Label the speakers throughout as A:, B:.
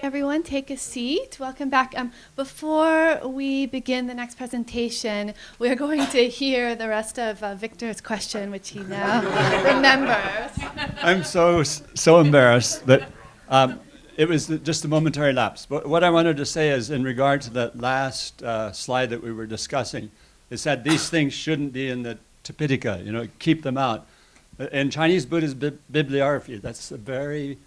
A: everyone. Take a seat. Welcome back. Before we begin the next presentation, we're going to hear the rest of Victor's question, which he now remembers.
B: I'm so embarrassed, but it was just a momentary lapse. But what I wanted to say is, in regard to that last slide that we were discussing, is that these things shouldn't be in the Tipitaka, keep them out. In Chinese Buddhist bibliography, that's a very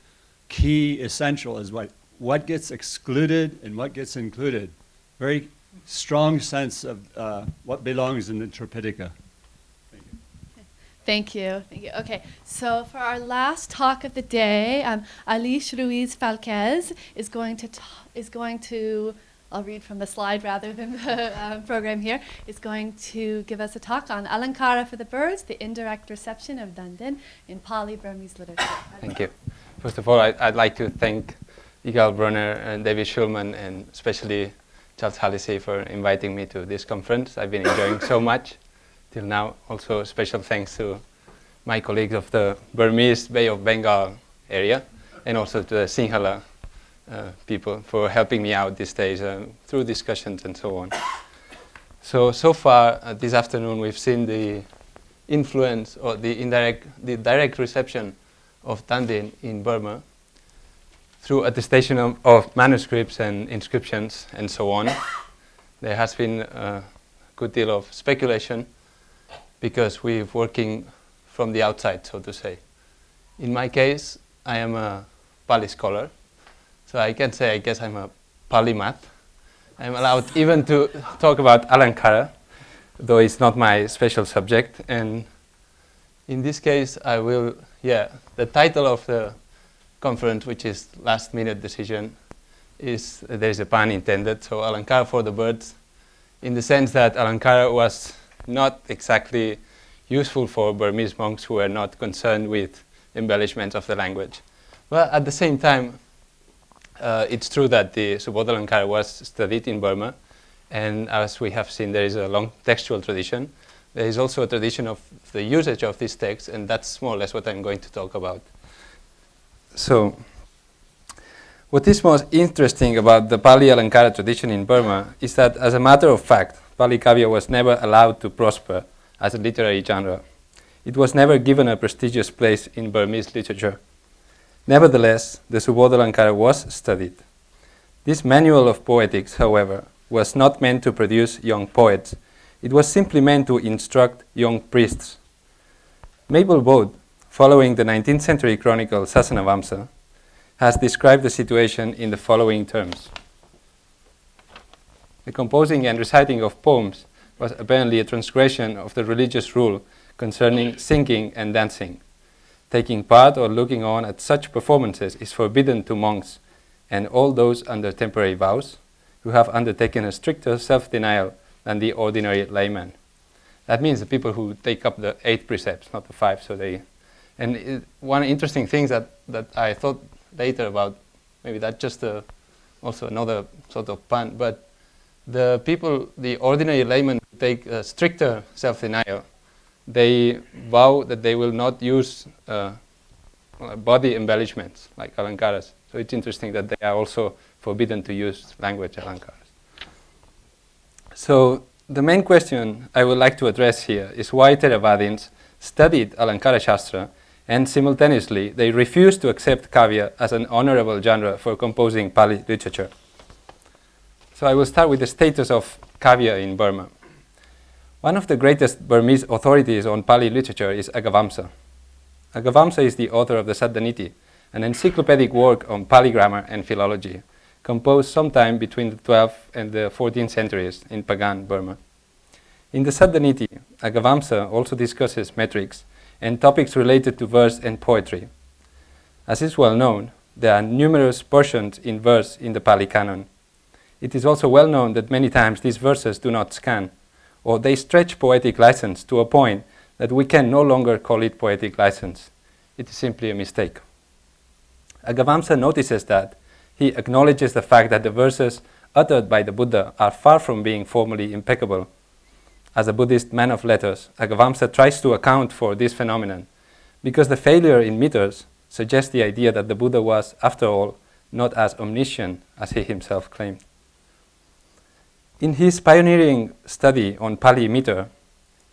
B: key essential, is what gets excluded and what gets included. Very strong sense of what belongs in the Tripitaka.
A: Thank you. Okay, so for our last talk of the day, Aleix Ruiz Falque is going to, I'll read from the slide rather than the program here, is going to give us a talk on Alankara for the birds, the indirect reception of Dandin in Pali Burmese literature.
C: Thank you. First of all, I'd like to thank Igal Brunner and David Schulman, and especially Charles Hallisey, for inviting me to this conference. I've been enjoying so much till now. Also, special thanks to my colleagues of the Burmese Bay of Bengal area, and also to the Sinhala people for helping me out these days through discussions and so on. So far this afternoon, we've seen the influence or the direct reception of Dandin in Burma through attestation of manuscripts and inscriptions and so on. There has been a good deal of speculation because we're working from the outside, so to say. In my case, I am a Pali scholar, so I can say I guess I'm a polymath. I'm allowed even to talk about Alankara, though it's not my special subject. And in this case, I will, the title of the conference, which is Last Minute Decision, is, there's a pun intended, so Alankara for the birds, in the sense that Alankara was not exactly useful for Burmese monks who were not concerned with embellishments of the language. But at the same time, it's true that the Subodhalankara was studied in Burma, and as we have seen, there is a long textual tradition. There is also a tradition of the usage of this text, and that's more or less what I'm going to talk about. So, what is most interesting about the Pali Alankara tradition in Burma is that, as a matter of fact, Pali Cavia was never allowed to prosper as a literary genre. It was never given a prestigious place in Burmese literature. Nevertheless, the Subodhalankara was studied. This manual of poetics, however, was not meant to produce young poets. It was simply meant to instruct young priests. Mabel Bode, following the 19th century chronicle Agavamsa, has described the situation in the following terms. The composing and reciting of poems was apparently a transgression of the religious rule concerning singing and dancing. Taking part or looking on at such performances is forbidden to monks and all those under temporary vows who have undertaken a stricter self-denial than the ordinary layman. That means the people who take up the 8 precepts, not the 5. So they, one interesting thing that I thought later about, maybe that's just also another sort of pun, but the people, the ordinary laymen, take a stricter self-denial. They vow that they will not use body embellishments like alankaras. So it's interesting that they are also forbidden to use language alankaras. So the main question I would like to address here is why Theravadins studied Alankara Shastra and simultaneously they refused to accept Cavia as an honorable genre for composing Pali literature. So I will start with the status of Cavia in Burma. One of the greatest Burmese authorities on Pali literature is Agavamsa. Agavamsa is the author of the Saddhaniti, an encyclopedic work on Pali grammar and philology, composed sometime between the 12th and the 14th centuries in Pagan Burma. In the Saddhaniti, Agavamsa also discusses metrics and topics related to verse and poetry. As is well known, there are numerous portions in verse in the Pali canon. It is also well known that many times these verses do not scan, or they stretch poetic license to a point that we can no longer call it poetic license. It is simply a mistake. Agavamsa notices that. He acknowledges the fact that the verses uttered by the Buddha are far from being formally impeccable. As a Buddhist man of letters, Agavamsa tries to account for this phenomenon, because the failure in meters suggests the idea that the Buddha was, after all, not as omniscient as he himself claimed. In his pioneering study on Pali meter,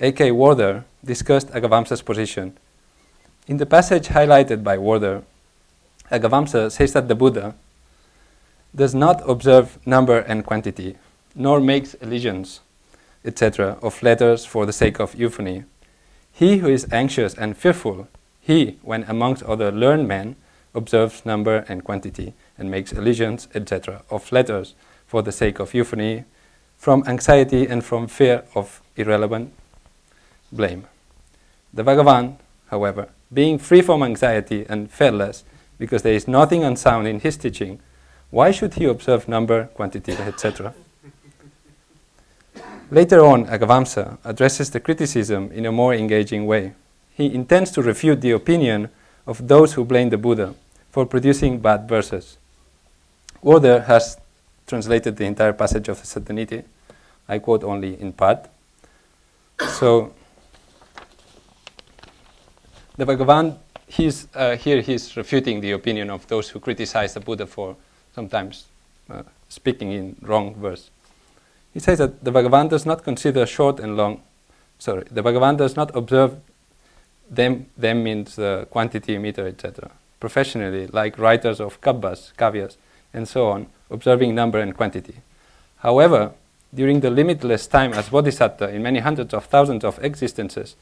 C: A.K. Warder discussed Agavamsa's position. In the passage highlighted by Warder, Agavamsa says that the Buddha does not observe number and quantity, nor makes allegiance, etc., of letters for the sake of euphony. He who is anxious and fearful, he, when amongst other learned men, observes number and quantity, and makes allegiance, etc., of letters for the sake of euphony, from anxiety and from fear of irrelevant blame. The Bhagavan, however, being free from anxiety and fearless, because there is nothing unsound in his teaching, why should he observe number, quantity, etc.? Later on, Agavamsa addresses the criticism in a more engaging way. He intends to refute the opinion of those who blame the Buddha for producing bad verses. Warder has translated the entire passage of the Sattaniti. I quote only in part. So, the Bhagavan, here he's refuting the opinion of those who criticize the Buddha for sometimes speaking in wrong verse. He says that the Bhagavan does not consider short and long, the Bhagavan does not observe them means quantity, meter, etc. professionally, like writers of kabbas, kavias, and so on, observing number and quantity. However, during the limitless time as bodhisattva in many hundreds of thousands of existences,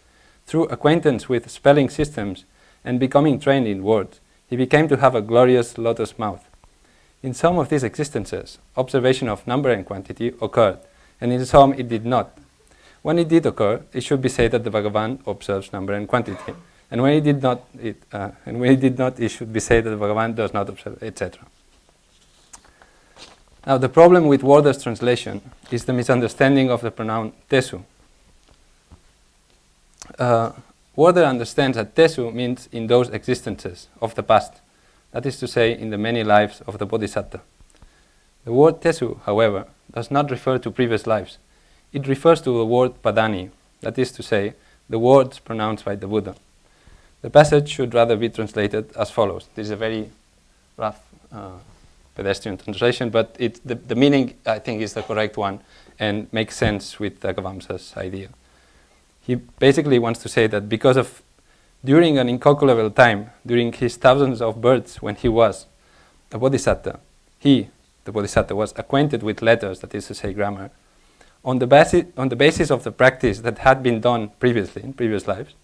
C: through acquaintance with spelling systems and becoming trained in words, he became to have a glorious lotus mouth. In some of these existences, observation of number and quantity occurred, and in some it did not. When it did occur, it should be said that the Bhagavan observes number and quantity, and when it did not, it should be said that the Bhagavan does not observe, etc. Now, the problem with Warder's translation is the misunderstanding of the pronoun tesu. Warder understands that tesu means in those existences of the past, that is to say, in the many lives of the bodhisattva. The word tesu, however, does not refer to previous lives. It refers to the word padani, that is to say, the words pronounced by the Buddha. The passage should rather be translated as follows. This is a very rough pedestrian translation, but the meaning, I think, is the correct one and makes sense with Agavamsa's idea. He basically wants to say that because of during an incalculable time, during his thousands of births when he was a bodhisattva, he, the bodhisattva, was acquainted with letters, that is to say grammar, on the basis of the practice that had been done previously, in previous lives.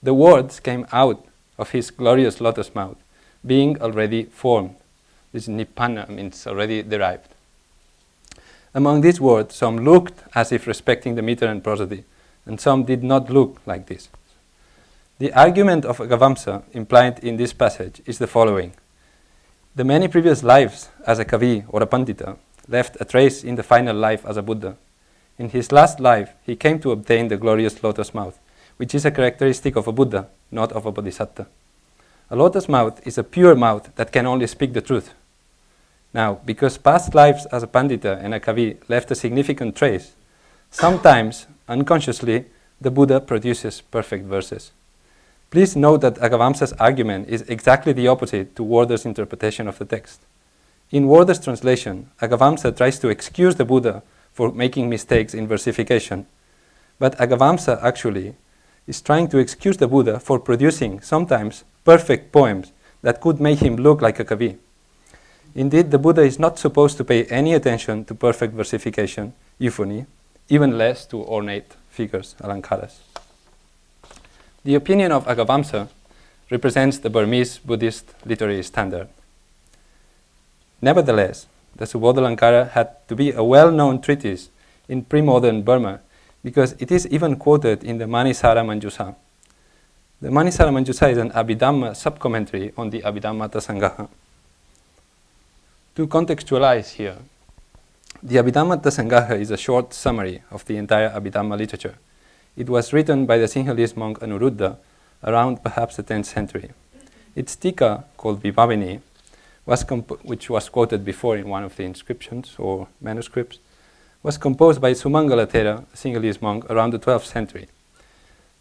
C: The words came out of his glorious lotus mouth, being already formed. This nibbana means already derived. Among these words, some looked as if respecting the meter and prosody, and some did not look like this. The argument of Agavamsa implied in this passage is the following. The many previous lives as a kavi or a pandita left a trace in the final life as a Buddha. In his last life, he came to obtain the glorious lotus mouth, which is a characteristic of a Buddha, not of a bodhisattva. A lotus mouth is a pure mouth that can only speak the truth. Now, because past lives as a pandita and a kavi left a significant trace, sometimes, unconsciously, the Buddha produces perfect verses. Please note that Agavamsa's argument is exactly the opposite to Warder's interpretation of the text. In Warder's translation, Agavamsa tries to excuse the Buddha for making mistakes in versification, but Agavamsa actually is trying to excuse the Buddha for producing, sometimes, perfect poems that could make him look like a kavi. Indeed, the Buddha is not supposed to pay any attention to perfect versification, euphony, even less to ornate figures, alankaras. The opinion of Agavamsa represents the Burmese Buddhist literary standard. Nevertheless, the Subodhalankara had to be a well-known treatise in pre-modern Burma because it is even quoted in the Manisara-manjusa. The Manisara-manjusa is an Abhidhamma sub-commentary on the Abhidhamma Sangaha. To contextualize here, the Abhidhamma Sangaha is a short summary of the entire Abhidhamma literature. It was written by the Sinhalese monk Anuruddha around perhaps the 10th century. Its tika, called Vibhavini, which was quoted before in one of the inscriptions or manuscripts, was composed by Sumangala Thera, a Sinhalese monk, around the 12th century.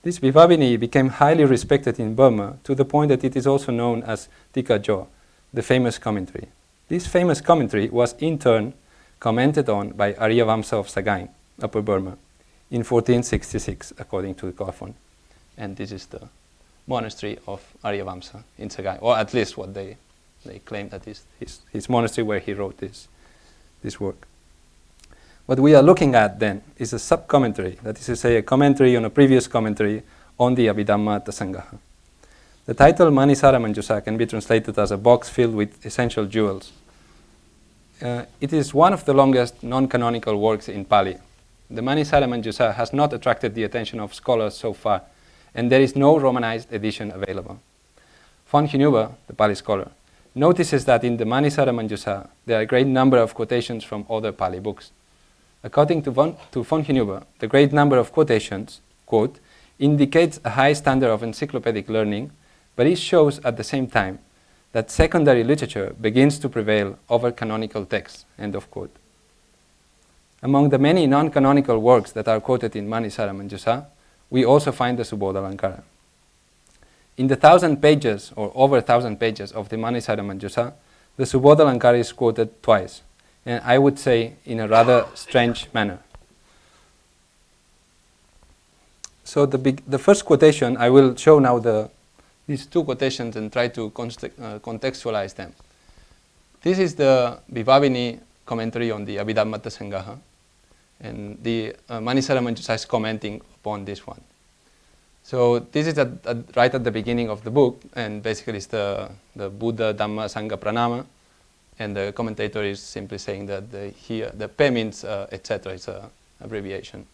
C: This Vibhavini became highly respected in Burma to the point that it is also known as Tika Jo, the famous commentary. This famous commentary was in turn commented on by Agavamsa of Sagaing, Upper Burma, in 1466, according to the colophon. And this is the monastery of Agavamsa in Sagaing, or at least what they claim that is his monastery where he wrote this work. What we are looking at then is a sub-commentary, that is to say a commentary on a previous commentary on the Abhidhamma Tasangaha. The title Manisara-manjusa can be translated as a box filled with essential jewels. It is one of the longest non-canonical works in Pali. The Manisara-manjusa has not attracted the attention of scholars so far, and there is no Romanized edition available. Von Hinuba, the Pali scholar, notices that in the Manisara-manjusa there are a great number of quotations from other Pali books. According to von Hinuba, the great number of quotations, quote, indicates a high standard of encyclopedic learning, but it shows at the same time that secondary literature begins to prevail over canonical texts, end of quote. Among the many non-canonical works that are quoted in Manisara-manjusa, we also find the Subodhalankara. In the 1,000 pages, or over 1,000 pages of the Manisara-manjusa, the Subodhalankara is quoted twice, and I would say in a rather strange manner. So the first quotation, I will show now these two quotations and try to contextualize them. This is the Vibhavini commentary on the Abhidhamma Tasangaha, and the Manisara-manjusa is commenting upon this one. So this is right at the beginning of the book, and basically it's the Buddha, Dhamma, Sangha, Pranama, and the commentator is simply saying that the P means etc. It's an abbreviation.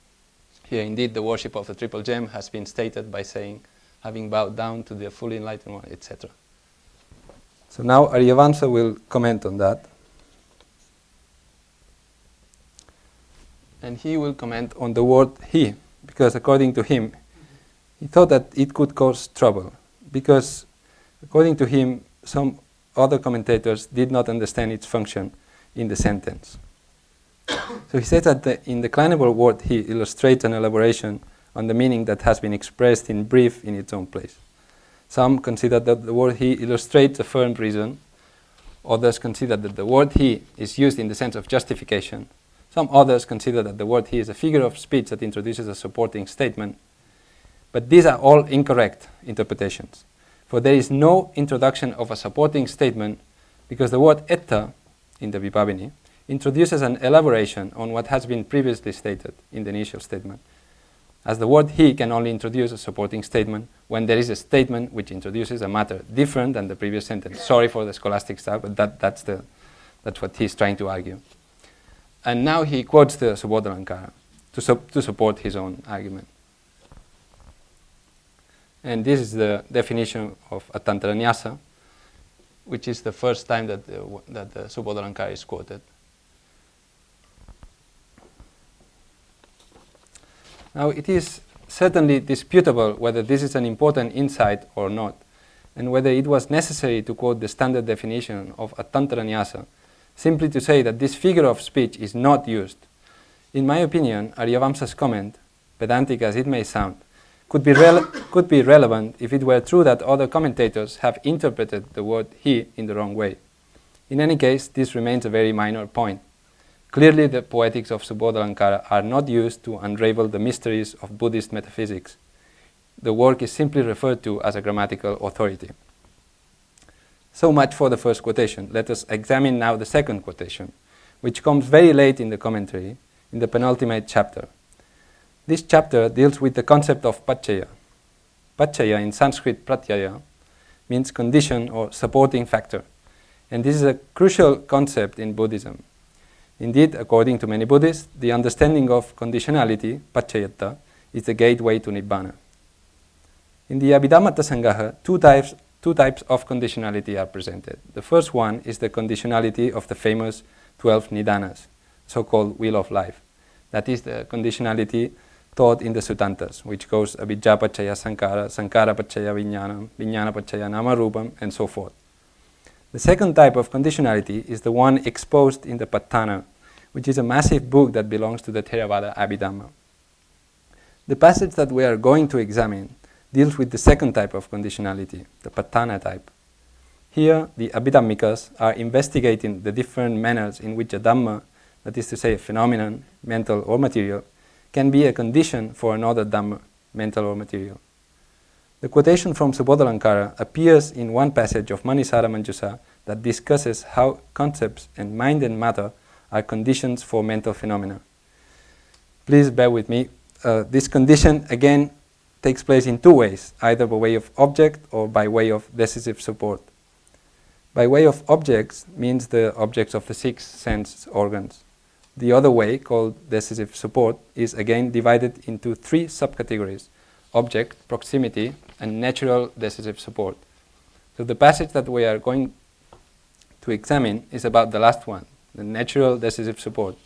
C: Here indeed the worship of the Triple Gem has been stated by saying, having bowed down to the fully enlightened one, etc. So now Agavamsa will comment on that. And he will comment on the word he, because according to him, he thought that it could cause trouble, because according to him, some other commentators did not understand its function in the sentence. So he says that the indeclinable word he illustrates an elaboration on the meaning that has been expressed in brief in its own place. Some consider that the word he illustrates a firm reason. Others consider that the word he is used in the sense of justification. Some others consider that the word he is a figure of speech that introduces a supporting statement. But these are all incorrect interpretations, for there is no introduction of a supporting statement, because the word etta in the Vibhavini introduces an elaboration on what has been previously stated in the initial statement, as the word he can only introduce a supporting statement when there is a statement which introduces a matter different than the previous sentence. Sorry for the scholastic style, but that's what he's trying to argue. And now he quotes the Subodhalankara to support his own argument. And this is the definition of atantaranyasa, which is the first time that the Subodhalankara is quoted. Now, it is certainly disputable whether this is an important insight or not, and whether it was necessary to quote the standard definition of atantaranyasa simply to say that this figure of speech is not used. In my opinion, Agavamsa's comment, pedantic as it may sound, could be relevant if it were true that other commentators have interpreted the word he in the wrong way. In any case, this remains a very minor point. Clearly, the poetics of Subodhalankara are not used to unravel the mysteries of Buddhist metaphysics. The work is simply referred to as a grammatical authority. So much for the first quotation. Let us examine now the second quotation, which comes very late in the commentary, in the penultimate chapter. This chapter deals with the concept of Paccaya. Paccaya in Sanskrit pratyaya means condition or supporting factor, and this is a crucial concept in Buddhism. Indeed, according to many Buddhists, the understanding of conditionality, paccayata, is the gateway to Nibbana. In the Abhidhamma Tasangaha, two types of conditionality are presented. The first one is the conditionality of the famous 12 Nidanas, so-called wheel of life. That is the conditionality taught in the Sutantas, which goes avijja paccaya sankara, sankara paccaya vijnana, vijnana paccaya nama rupam, and so forth. The second type of conditionality is the one exposed in the Patthana, which is a massive book that belongs to the Theravada Abhidhamma. The passage that we are going to examine deals with the second type of conditionality, the Patthana type. Here, the Abhidhammikas are investigating the different manners in which a Dhamma, that is to say a phenomenon, mental or material, can be a condition for another Dhamma, mental or material. The quotation from Subodhalankara appears in one passage of Manisara-manjusa that discusses how concepts and mind and matter are conditions for mental phenomena. Please bear with me. This condition again takes place in two ways, either by way of object or by way of decisive support. By way of objects means the objects of the six sense organs. The other way, called decisive support, is again divided into three subcategories: object, proximity, and natural decisive support. So the passage that we are going to examine is about the last one, the natural decisive support.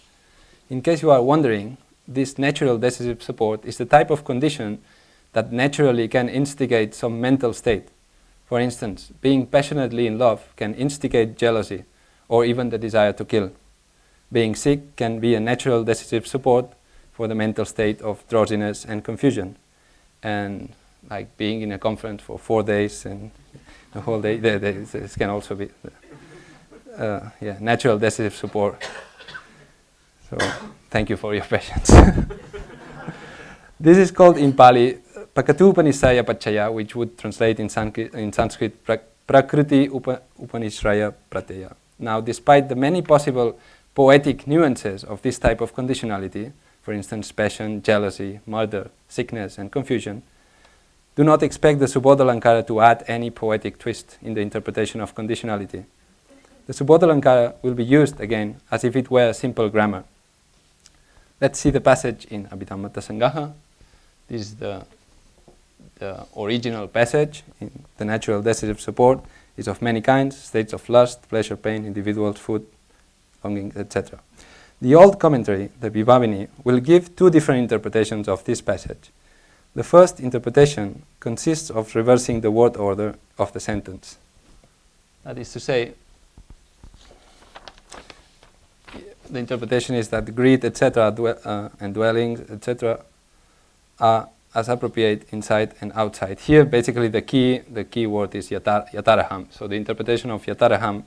C: In case you are wondering, this natural decisive support is the type of condition that naturally can instigate some mental state. For instance, being passionately in love can instigate jealousy or even the desire to kill. Being sick can be a natural decisive support for the mental state of drowsiness and confusion. And like being in a conference for 4 days and the whole day, this can also be natural decisive support. So thank you for your patience. This is called in Pali Pakatupanisaya Paccaya, which would translate in Sanskrit Prakriti Upanishraya Pratyaya. Now, despite the many possible poetic nuances of this type of conditionality, for instance, passion, jealousy, murder, sickness, and confusion, do not expect the Subodhalankara to add any poetic twist in the interpretation of conditionality. The Subodhalankara will be used again as if it were simple grammar. Let's see the passage in Abhidhamma Sangaha. This is the original passage. In the natural decisive support is of many kinds: states of lust, pleasure, pain, individuals, food, longing, etc. The old commentary, the Vibhavini, will give two different interpretations of this passage. The first interpretation consists of reversing the word order of the sentence. That is to say, the interpretation is that greed, etc., and dwellings, etc., are as appropriate inside and outside. Here, basically, the key word is yataraham. So the interpretation of yataraham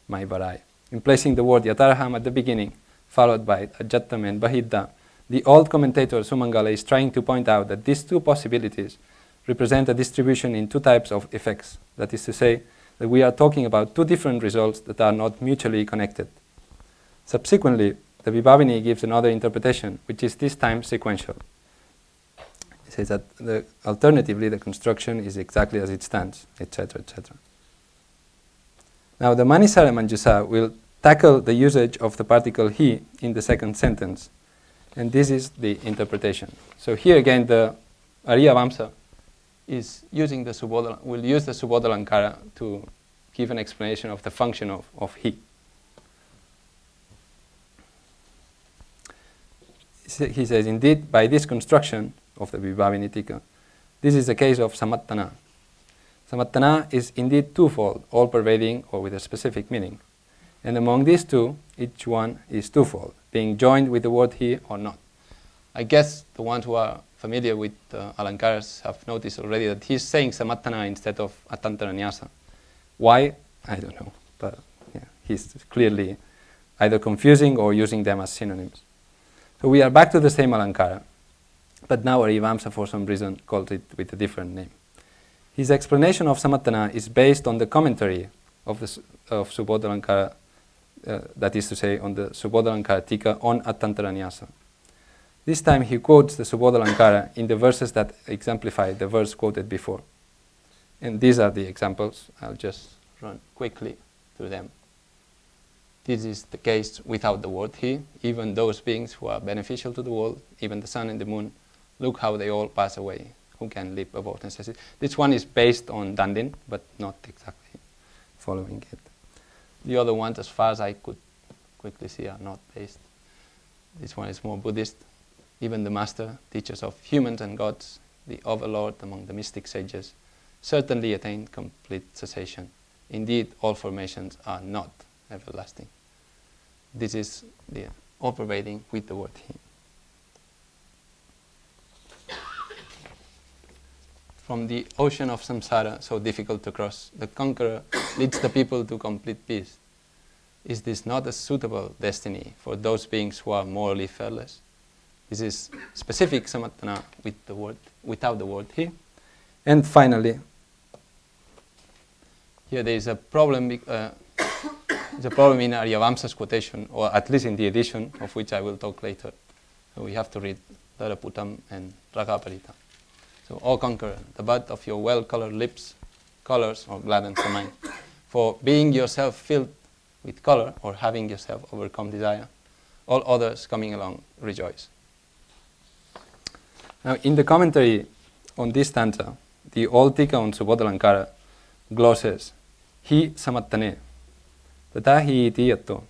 C: might vary. In placing the word yataraham at the beginning, followed by ajattam and bahidda, the old commentator Sumangala is trying to point out that these two possibilities represent a distribution in two types of effects. That is to say, that we are talking about two different results that are not mutually connected. Subsequently, the Vibhavini gives another interpretation, which is this time sequential. It says that alternatively the construction is exactly as it stands, etc., etc. Now the Manisara-manjusa will tackle the usage of the particle he in the second sentence, and this is the interpretation. So here again the Agavamsa is using will use the Subodhalankara to give an explanation of the function of he. He says, indeed, by this construction of the Vibhavinitika, this is a case of samattana. Samattana is indeed twofold, all-pervading or with a specific meaning. And among these two, each one is twofold, being joined with the word he or not. I guess the ones who are familiar with Alankaras have noticed already that he's saying samattana instead of atantara-nyasa. Why? I don't know. But yeah, he's clearly either confusing or using them as synonyms. So we are back to the same Alankara, but now Agavamsa for some reason called it with a different name. His explanation of Samattana is based on the commentary of Subodhalankara, that is to say, on the Subodhalankara Tika on Atantara-nyasa. This time he quotes the Subodhalankara in the verses that exemplify the verse quoted before. And these are the examples. I'll just run quickly through them. This is the case without the word he. Even those beings who are beneficial to the world, even the sun and the moon, look how they all pass away. Who can live above necessity? This one is based on Dandin, but not exactly following it. The other ones, as far as I could quickly see, are not based. This one is more Buddhist. Even the master, teachers of humans and gods, the overlord among the mystic sages, certainly attain complete cessation. Indeed, all formations are not everlasting. This is the all-pervading with the word he. From the ocean of samsara, so difficult to cross, the conqueror leads the people to complete peace. Is this not a suitable destiny for those beings who are morally fearless? This is specific samatthana with the word, without the word he. And finally, here there is a problem. There's a problem in Agavamsa's quotation, or at least in the edition of which I will talk later. So we have to read Daraputam and Ragaparita. So, O conqueror, the bud of your well-colored lips, colors or gladdens the mind. For being yourself filled with color, or having yourself overcome desire, all others coming along rejoice. Now, in the commentary on this stanza, the old Tika on Subodhalankara glosses Hi Samattane, Tata Hi Iti Yatto,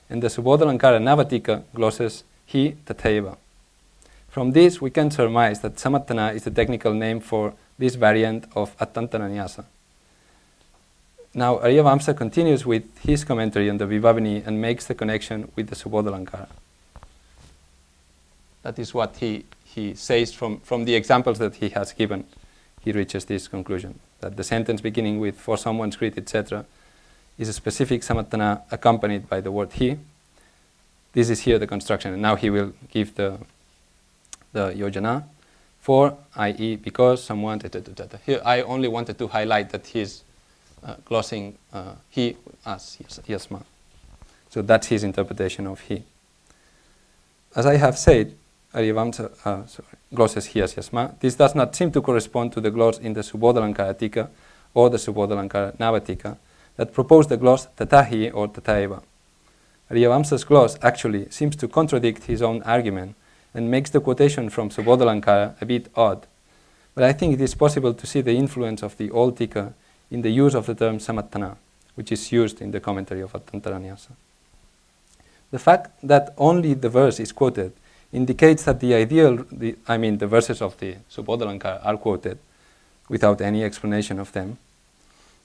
C: and the Subodhalankara-nissaya glosses Hi Tathaiva. From this, we can surmise that Samattana is the technical name for this variant of Attantananyasa. Now, Agavamsa continues with his commentary on the Vibhavani and makes the connection with the Subodhalankara. That is what he says from the examples that he has given. He reaches this conclusion, that the sentence beginning with for someone's greed, etc., is a specific Samattana accompanied by the word he. This is here the construction, and now he will give the yojana for, i.e., because someone, etc. Here I only wanted to highlight that he's glossing he as yasma. So that's his interpretation of he. As I have said, Agavamsa glosses he as yasma. This does not seem to correspond to the gloss in the Subodhalankara Tika or the Subodhalankara-nissaya Tika that propose the gloss tatahi or tataiva. Agavamsa's gloss actually seems to contradict his own argument and makes the quotation from Subodhalankara a bit odd. But I think it is possible to see the influence of the old Tika in the use of the term samattana, which is used in the commentary of Attantaranyasa. The fact that only the verse is quoted indicates that the verses of the Subodhalankara are quoted without any explanation of them,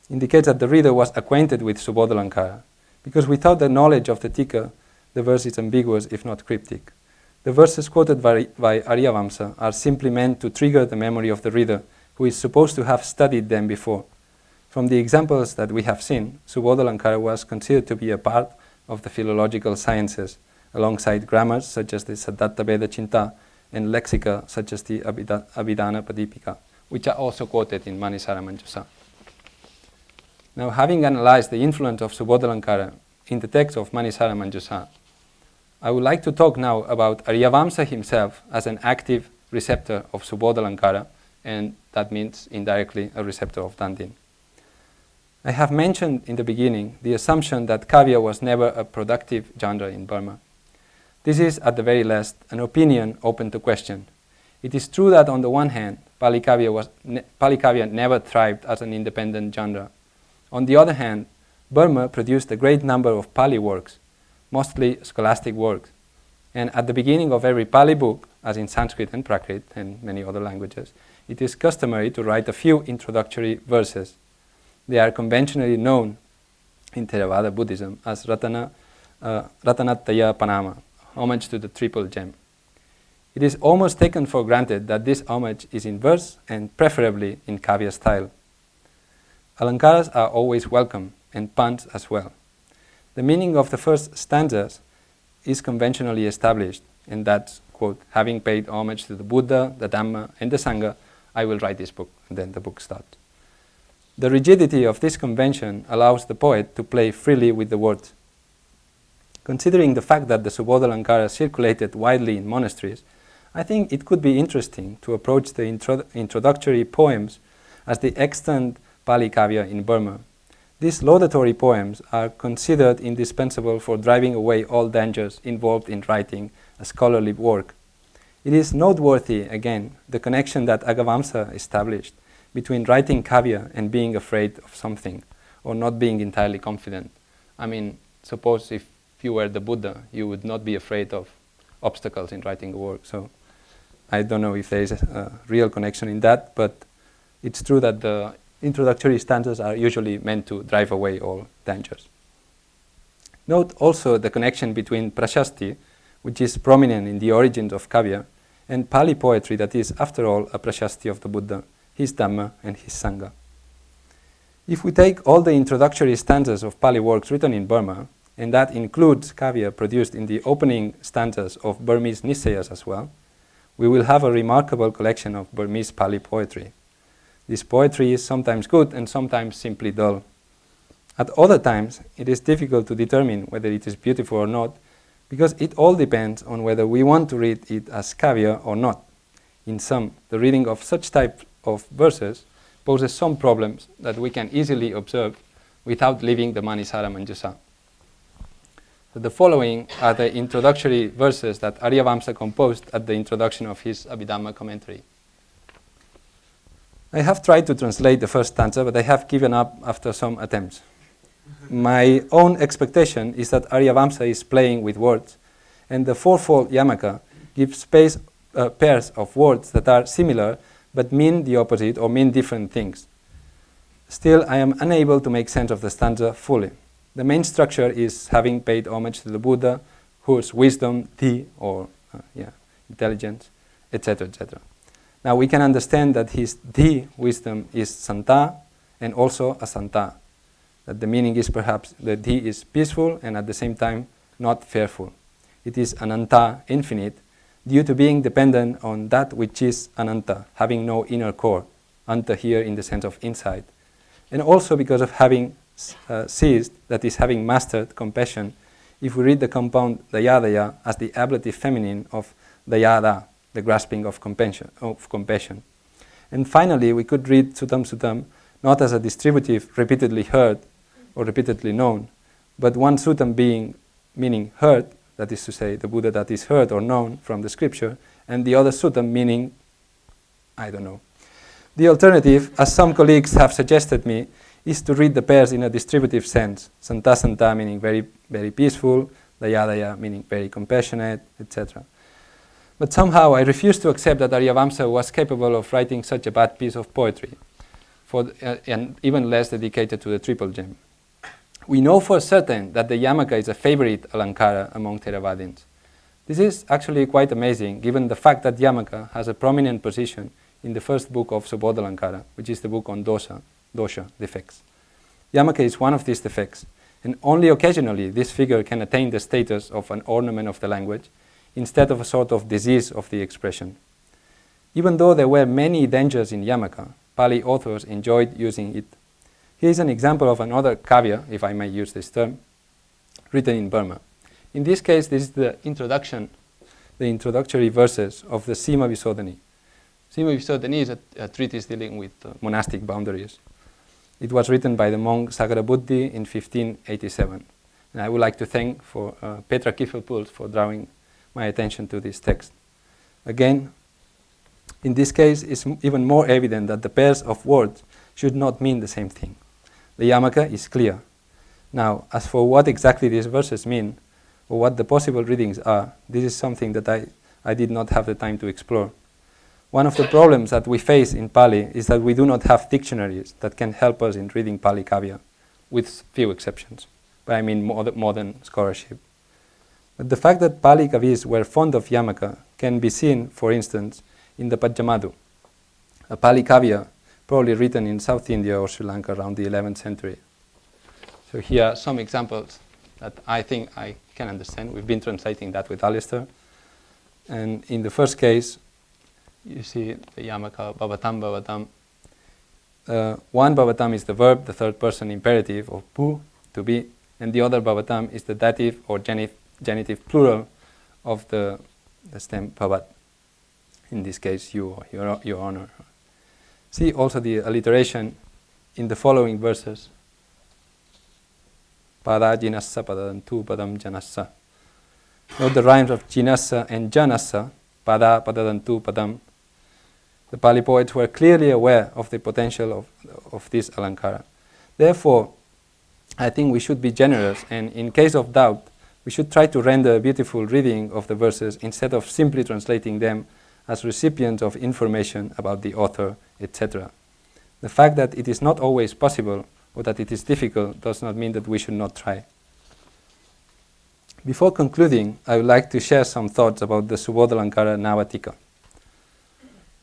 C: indicates that the reader was acquainted with Subodhalankara, because without the knowledge of the Tika, the verse is ambiguous if not cryptic. The verses quoted by Agavamsa are simply meant to trigger the memory of the reader, who is supposed to have studied them before. From the examples that we have seen, Subodhalankara was considered to be a part of the philological sciences, alongside grammars such as the Saddatta Veda Chinta and lexica such as the Abhidana Padipika, which are also quoted in Manisara-manjusa. Now, having analyzed the influence of Subodhalankara in the text of Manisara-manjusa, I would like to talk now about Agavamsa himself as an active receptor of Subodhalankara, and that means indirectly a receptor of Dandin. I have mentioned in the beginning the assumption that Cavia was never a productive genre in Burma. This is, at the very least, an opinion open to question. It is true that on the one hand, Pali Cavia never thrived as an independent genre. On the other hand, Burma produced a great number of Pali works, mostly scholastic works. And at the beginning of every Pali book, as in Sanskrit and Prakrit and many other languages, it is customary to write a few introductory verses. They are conventionally known in Theravada Buddhism as Ratanataya Panama, homage to the triple gem. It is almost taken for granted that this homage is in verse and preferably in Cavia style. Alankaras are always welcome, and puns as well. The meaning of the first stanzas is conventionally established, and that's, quote, having paid homage to the Buddha, the Dhamma, and the Sangha, I will write this book, and then the book starts. The rigidity of this convention allows the poet to play freely with the words. Considering the fact that the Subodhalankara circulated widely in monasteries, I think it could be interesting to approach the introductory poems as the extant Pali Cavia in Burma. These laudatory poems are considered indispensable for driving away all dangers involved in writing a scholarly work. It is noteworthy, again, the connection that Agavamsa established between writing Cavia and being afraid of something, or not being entirely confident. I mean, suppose if you were the Buddha, you would not be afraid of obstacles in writing a work. So I don't know if there is a real connection in that, but it's true that the introductory stanzas are usually meant to drive away all dangers. Note also the connection between prashasti, which is prominent in the origins of Cavia, and Pali poetry that is, after all, a prashasti of the Buddha, his Dhamma, and his Sangha. If we take all the introductory stanzas of Pali works written in Burma, and that includes Cavia produced in the opening stanzas of Burmese Nissayas as well, we will have a remarkable collection of Burmese Pali poetry. This poetry is sometimes good and sometimes simply dull. At other times, it is difficult to determine whether it is beautiful or not, because it all depends on whether we want to read it as Cavia or not. In sum, the reading of such type of verses poses some problems that we can easily observe without leaving the Manisara-manjusa. So the following are the introductory verses that Agavamsa composed at the introduction of his Abhidhamma commentary. I have tried to translate the first stanza, but I have given up after some attempts. My own expectation is that Agavamsa is playing with words, and the fourfold yamaka gives pairs of words that are similar but mean the opposite or mean different things. Still, I am unable to make sense of the stanza fully. The main structure is having paid homage to the Buddha, whose wisdom, Dhi, or intelligence, etc., etc. Now we can understand that his Dhi, wisdom, is Santa and also Asanta. That the meaning is perhaps that Dhi is peaceful and at the same time not fearful. It is Ananta, infinite, due to being dependent on that which is Ananta, having no inner core, Anta here in the sense of inside, and also because of having ceased, that is, having mastered compassion, if we read the compound Dayadaya as the ablative feminine of Dayada, the grasping of compassion. And finally, we could read Sutam Sutam not as a distributive repeatedly heard or repeatedly known, but one Sutam meaning heard, that is to say, the Buddha that is heard or known from the scripture, and the other Sutam meaning, I don't know. The alternative, as some colleagues have suggested me, is to read the pairs in a distributive sense. Santa Santa meaning very, very peaceful, Dayadaya meaning very compassionate, etc. But somehow I refuse to accept that Agavamsa was capable of writing such a bad piece of poetry, and even less dedicated to the triple gem. We know for certain that the yamaka is a favorite Alankara among Theravadins. This is actually quite amazing, given the fact that yamaka has a prominent position in the first book of Subodhalankara, which is the book on dosha, defects. Yamaka is one of these defects, and only occasionally this figure can attain the status of an ornament of the language, instead of a sort of disease of the expression. Even though there were many dangers in yamaka, Pali authors enjoyed using it. Here is an example of another Cavia, if I may use this term, written in Burma. In this case, this is the introductory verses of the Sima Visodhani. Sima Visodhani is a treatise dealing with monastic boundaries. It was written by the monk Sagarabuddhi in 1587. And I would like to thank Petra Kiefelpuls for drawing my attention to this text. Again, in this case, it's even more evident that the pairs of words should not mean the same thing. The yamaka is clear. Now, as for what exactly these verses mean, or what the possible readings are, this is something that I did not have the time to explore. One of the problems that we face in Pali is that we do not have dictionaries that can help us in reading Pali Cavia, with few exceptions. But I mean modern scholarship. But the fact that Pali Kavis were fond of yamaka can be seen, for instance, in the Pajamadu, a Pali Cavia probably written in South India or Sri Lanka around the 11th century. So here are some examples that I think I can understand. We've been translating that with Alistair. And in the first case, you see the yamaka, bhavatam, bhavatam. One bhavatam is the verb, the third person imperative of pu, to be, and the other bhavatam is the dative or genitive plural of the stem bhavat. In this case, you or your honor. See also the alliteration in the following verses. Pada jinassa padadantu padam janassa. Note the rhymes of jinassa and janassa, pada padadantu padam. The Pali poets were clearly aware of the potential of this Alankara. Therefore, I think we should be generous, and in case of doubt, we should try to render a beautiful reading of the verses instead of simply translating them as recipients of information about the author, etc. The fact that it is not always possible or that it is difficult does not mean that we should not try. Before concluding, I would like to share some thoughts about the Subodhalankara-Navatika.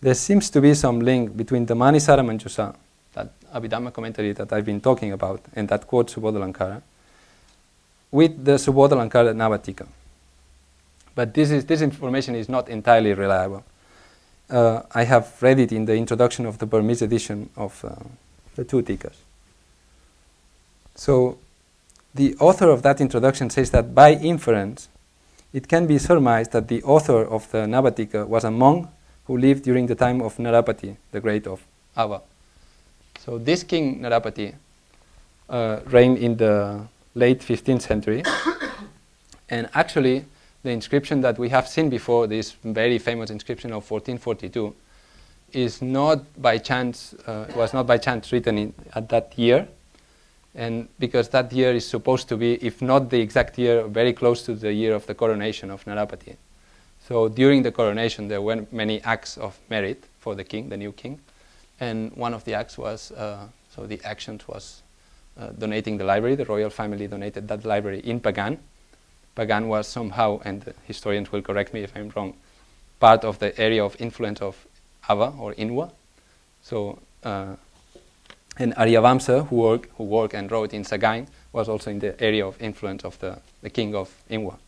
C: There seems to be some link between the Manisara-manjusa that Abhidhamma commentary that I've been talking about, and that quotes Subodhalankara, with the Subodhalankara-Navatika. But this information is not entirely reliable. I have read it in the introduction of the Burmese edition of the two tikas. So the author of that introduction says that by inference, it can be surmised that the author of the Navatika was a monk who lived during the time of Narapati, the great of Ava. So this king Narapati reigned in the late 15th century, and actually the inscription that we have seen before, this very famous inscription of 1442, is not by chance, was not by chance written at that year, and because that year is supposed to be, if not the exact year, very close to the year of the coronation of Narapati. So during the coronation there were many acts of merit for the king, the new king, and one of the acts was, so the actions was donating the library. The royal family donated that library in Pagan. Pagan was somehow, and historians will correct me if I'm wrong, part of the area of influence of Ava or Inwa. So, and Agavamsa, who worked and wrote in Sagaing, was also in the area of influence of the king of Inwa.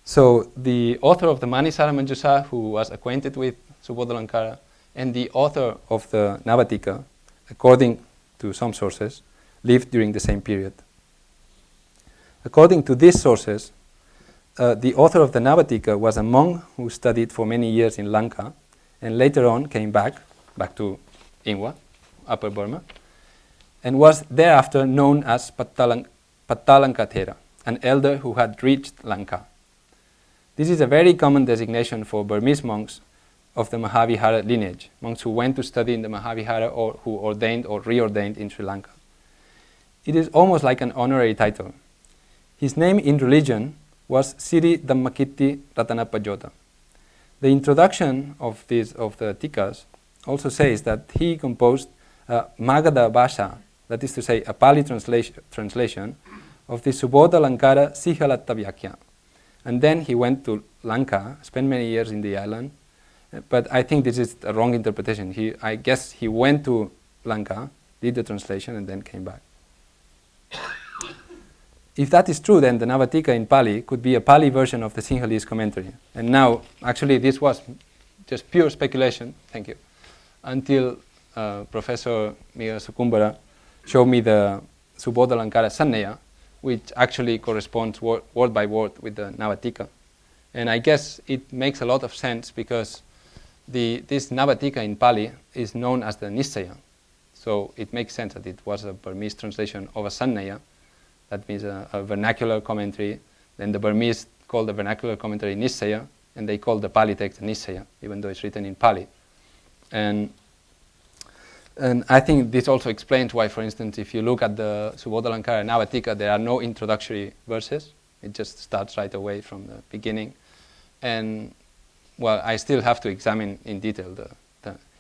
C: So the author of the Manisara-manjusa, who was acquainted with Subodhalankara, and the author of the Navatika, according to some sources, lived during the same period. According to these sources, the author of the Navatika was a monk who studied for many years in Lanka, and later on came back to Inwa, Upper Burma, and was thereafter known as Pattalankatera, an elder who had reached Lanka. This is a very common designation for Burmese monks of the Mahavihara lineage, monks who went to study in the Mahavihara or who ordained or reordained in Sri Lanka. It is almost like an honorary title. His name in religion was Siri Dhammakitti Ratanapajota. The introduction of the Tikas also says that he composed a Magadha Bhasha, that is to say a Pali translation of the Subodhalankara-Sihalatta-vyakya. And then he went to Lanka, spent many years in the island, but I think this is a wrong interpretation. I guess he went to Lanka, did the translation, and then came back. If that is true, then the Navatika in Pali could be a Pali version of the Sinhalese commentary. And now, actually, this was just pure speculation, thank you, until Professor Miguel Sukumbara showed me the Subodhalankara-Sannaya, which actually corresponds word by word with the Navatika. And I guess it makes a lot of sense because this Navatika in Pali is known as the Nissaya. So it makes sense that it was a Burmese translation of a Sannaya. That means a vernacular commentary. Then the Burmese call the vernacular commentary Nissaya, and they call the Pali text Nissaya, even though it's written in Pali. And I think this also explains why, for instance, if you look at the Subodhalankara Navatika, there are no introductory verses. It just starts right away from the beginning. And, well, I still have to examine in detail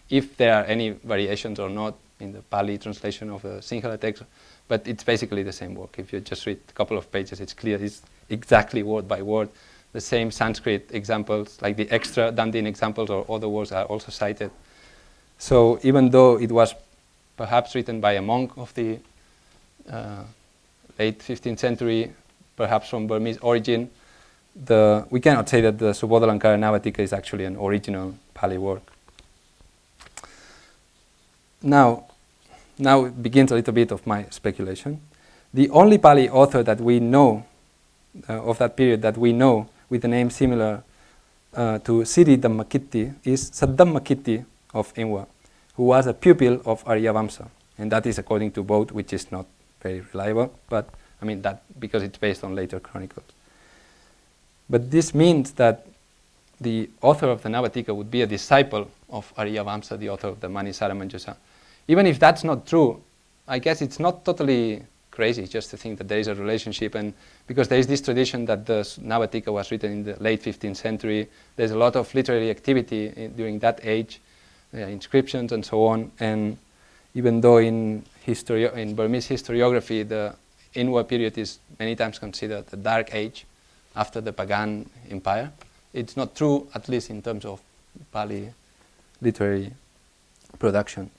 C: if there are any variations or not in the Pali translation of the Sinhala text. But it's basically the same work. If you just read a couple of pages, it's clear. It's exactly word by word. The same Sanskrit examples, like the extra Dandin examples or other words are also cited. So even though it was perhaps written by a monk of the late 15th century, perhaps from Burmese origin, we cannot say that the Subodhalankara Navatika is actually an original Pali work. Now it begins a little bit of my speculation. The only Pali author that we know of that period that we know with a name similar to Siri Dhammakitti is Saddhammakitti of Inwa, who was a pupil of Agavamsa, and that is according to both, which is not very reliable, but I mean that because it's based on later chronicles. But this means that the author of the Navatika would be a disciple of Agavamsa, the author of the Manisara-manjusa. Even if that's not true, I guess it's not totally crazy just to think that there is a relationship, and because there is this tradition that the Navatika was written in the late 15th century, there's a lot of literary activity during that age, inscriptions and so on, and even though in Burmese historiography the Inwa period is many times considered the dark age after the Pagan Empire, it's not true, at least in terms of Pali literary production.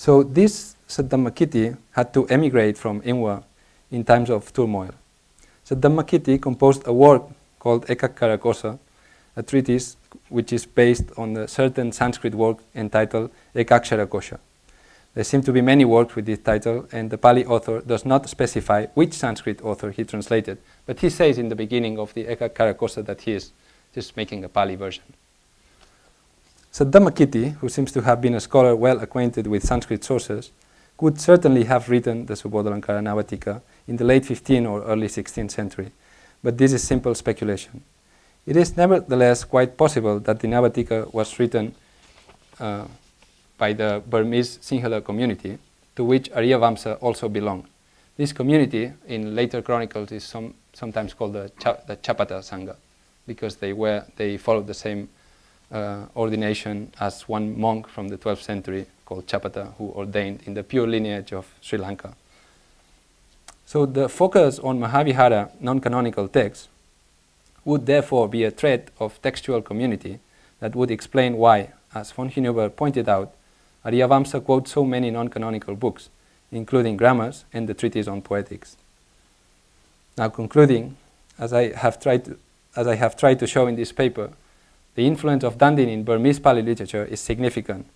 C: So this Saddhammakkhiti had to emigrate from Inwa in times of turmoil. Saddhammakkhiti composed a work called Ekakkara-kosa, a treatise which is based on a certain Sanskrit work entitled Ekakshara-kosha. There seem to be many works with this title, and the Pali author does not specify which Sanskrit author he translated, but he says in the beginning of the Ekakkara-kosa that he is just making a Pali version. Saddhammakkhiti, who seems to have been a scholar well acquainted with Sanskrit sources, could certainly have written the Subodhalankara-navatika in the late 15th or early 16th century, but this is simple speculation. It is nevertheless quite possible that the Navatika was written by the Burmese Sinhala community, to which Agavamsa also belonged. This community, in later chronicles, is sometimes called the Chapata Sangha, because they followed the same ordination as one monk from the 12th century called Chapata, who ordained in the pure lineage of Sri Lanka. So the focus on Mahavihara non-canonical texts would therefore be a thread of textual community that would explain why, as von Hineuber pointed out, Agavamsa quotes so many non-canonical books, including grammars and the treatise on poetics. Now concluding, as I have tried to show in this paper, the influence of Dandin in Burmese Pali literature is significant,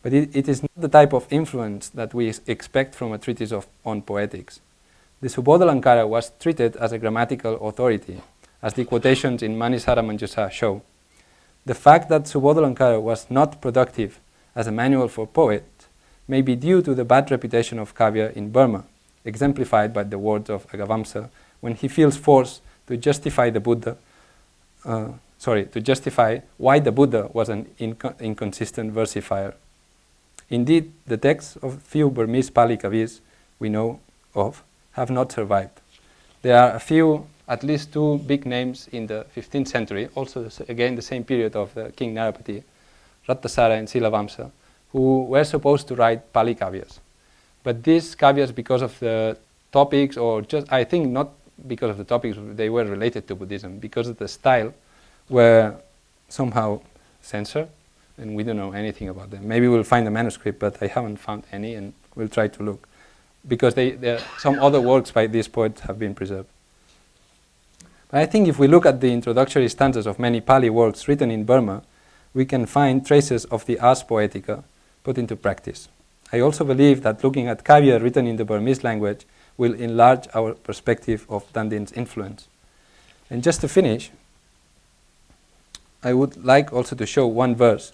C: but it is not the type of influence that we expect from a treatise on poetics. The Subodhalankara was treated as a grammatical authority, as the quotations in Manisara-manjusa show. The fact that Subodhalankara was not productive as a manual for poets may be due to the bad reputation of Cavia in Burma, exemplified by the words of Agavamsa when he feels forced to justify why the Buddha was an inconsistent versifier. Indeed, the texts of few Burmese Pali Kavis we know of have not survived. There are at least two big names in the 15th century, also again the same period of King Narapati, Rattasara and Silavamsa, who were supposed to write Pali Kavyas. But these Kavyas, because of the topics, or just, I think not because of the topics, they were related to Buddhism, because of the style, were somehow censored, and we don't know anything about them. Maybe we'll find a manuscript, but I haven't found any, and we'll try to look, because some other works by these poets have been preserved. But I think if we look at the introductory stanzas of many Pali works written in Burma, we can find traces of the Ars Poetica put into practice. I also believe that looking at Cavia written in the Burmese language will enlarge our perspective of Dandin's influence. And just to finish, I would like also to show one verse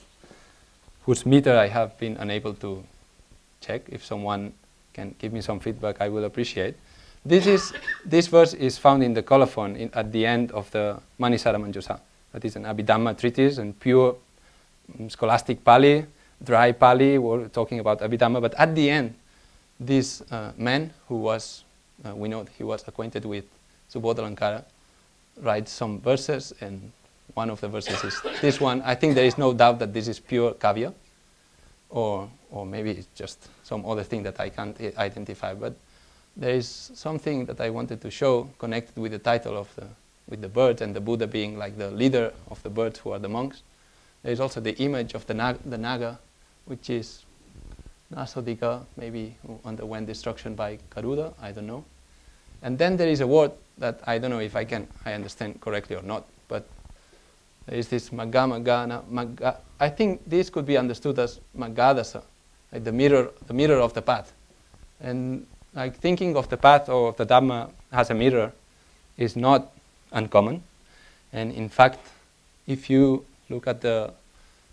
C: whose meter I have been unable to check. If someone can give me some feedback, I will appreciate. This verse is found in the colophon at the end of the Manisara-manjusa. That is an Abhidhamma treatise and pure scholastic Pali, dry Pali. We're talking about Abhidhamma, but at the end, this man who was, we know he was acquainted with Subodhalankara, writes some verses, and one of the verses is this one. I think there is no doubt that this is pure Cavia, or maybe it's just some other thing that I can't identify. But there is something that I wanted to show connected with the title with the birds and the Buddha being like the leader of the birds who are the monks. There is also the image of the Naga, which is Nasodika, maybe who underwent destruction by Garuda, I don't know. And then there is a word that I don't know if I understand correctly or not, but there is this Maga. I think this could be understood as Magadasa, like the mirror of the path. And like thinking of the path or of the Dhamma as a mirror is not uncommon. And in fact, if you look at the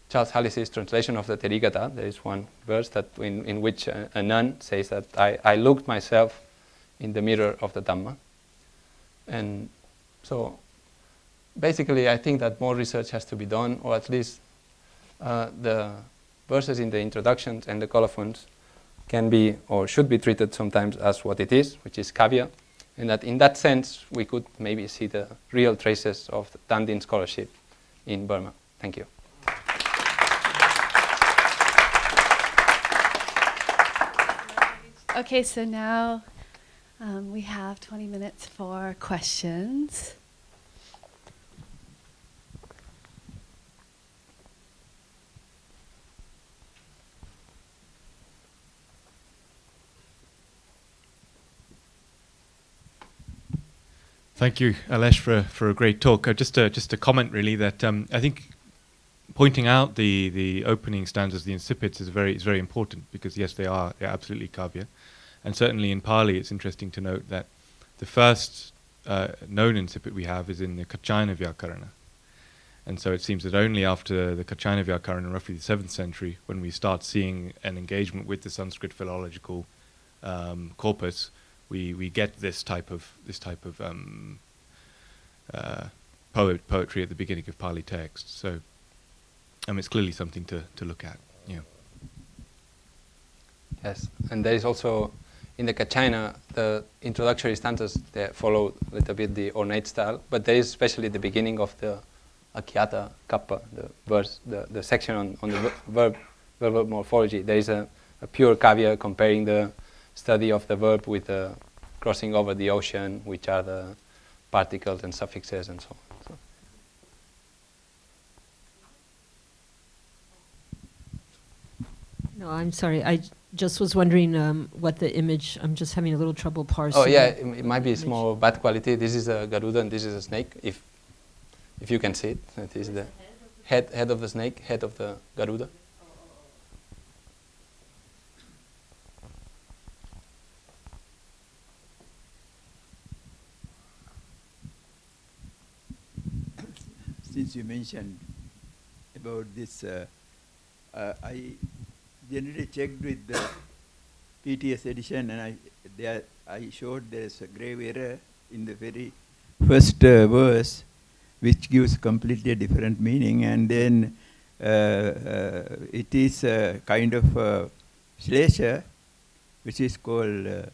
C: Charles Hallisey's translation of the Therigatha, there is one verse that in which a nun says that I looked myself in the mirror of the Dhamma. And so basically I think that more research has to be done, or at least the verses in the introductions and the colophons can be or should be treated sometimes as what it is, which is Cavia, and that in that sense we could maybe see the real traces of Dandin scholarship in Burma. Thank you.
A: Okay, so now we have 20 minutes for questions.
D: Thank you, Aleix, for a great talk. Just a comment, really, that I think pointing out the opening stanzas, the incipits, is very important, because yes, they're absolutely Cavia, and certainly in Pali, it's interesting to note that the first known incipit we have is in the Paccaya Vyakarana, and so it seems that only after the Paccaya Vyakarana, roughly the 7th century, when we start seeing an engagement with the Sanskrit philological corpus, we get this type of poetry at the beginning of Pali texts. So it's clearly something to look at. Yeah.
C: Yes, and there is also in the Kachina the introductory stanzas that follow a little bit the ornate style, but there is especially the beginning of the Akhyata Kappa, the verse, the section on the verbal morphology. There is a pure Cavia comparing the study of the verb with the crossing over the ocean, which are the particles and suffixes and so on. So.
E: No, I'm sorry. I just was wondering what the image. I'm just having a little trouble parsing.
C: Oh yeah, it might be small, bad quality. This is a Garuda and this is a snake. If you can see it, it is the head of the snake, head of the Garuda.
F: Since you mentioned about this, I generally checked with the PTS edition, and I showed there's a grave error in the very first verse, which gives completely a different meaning, and then it is a kind of shlesha, which is called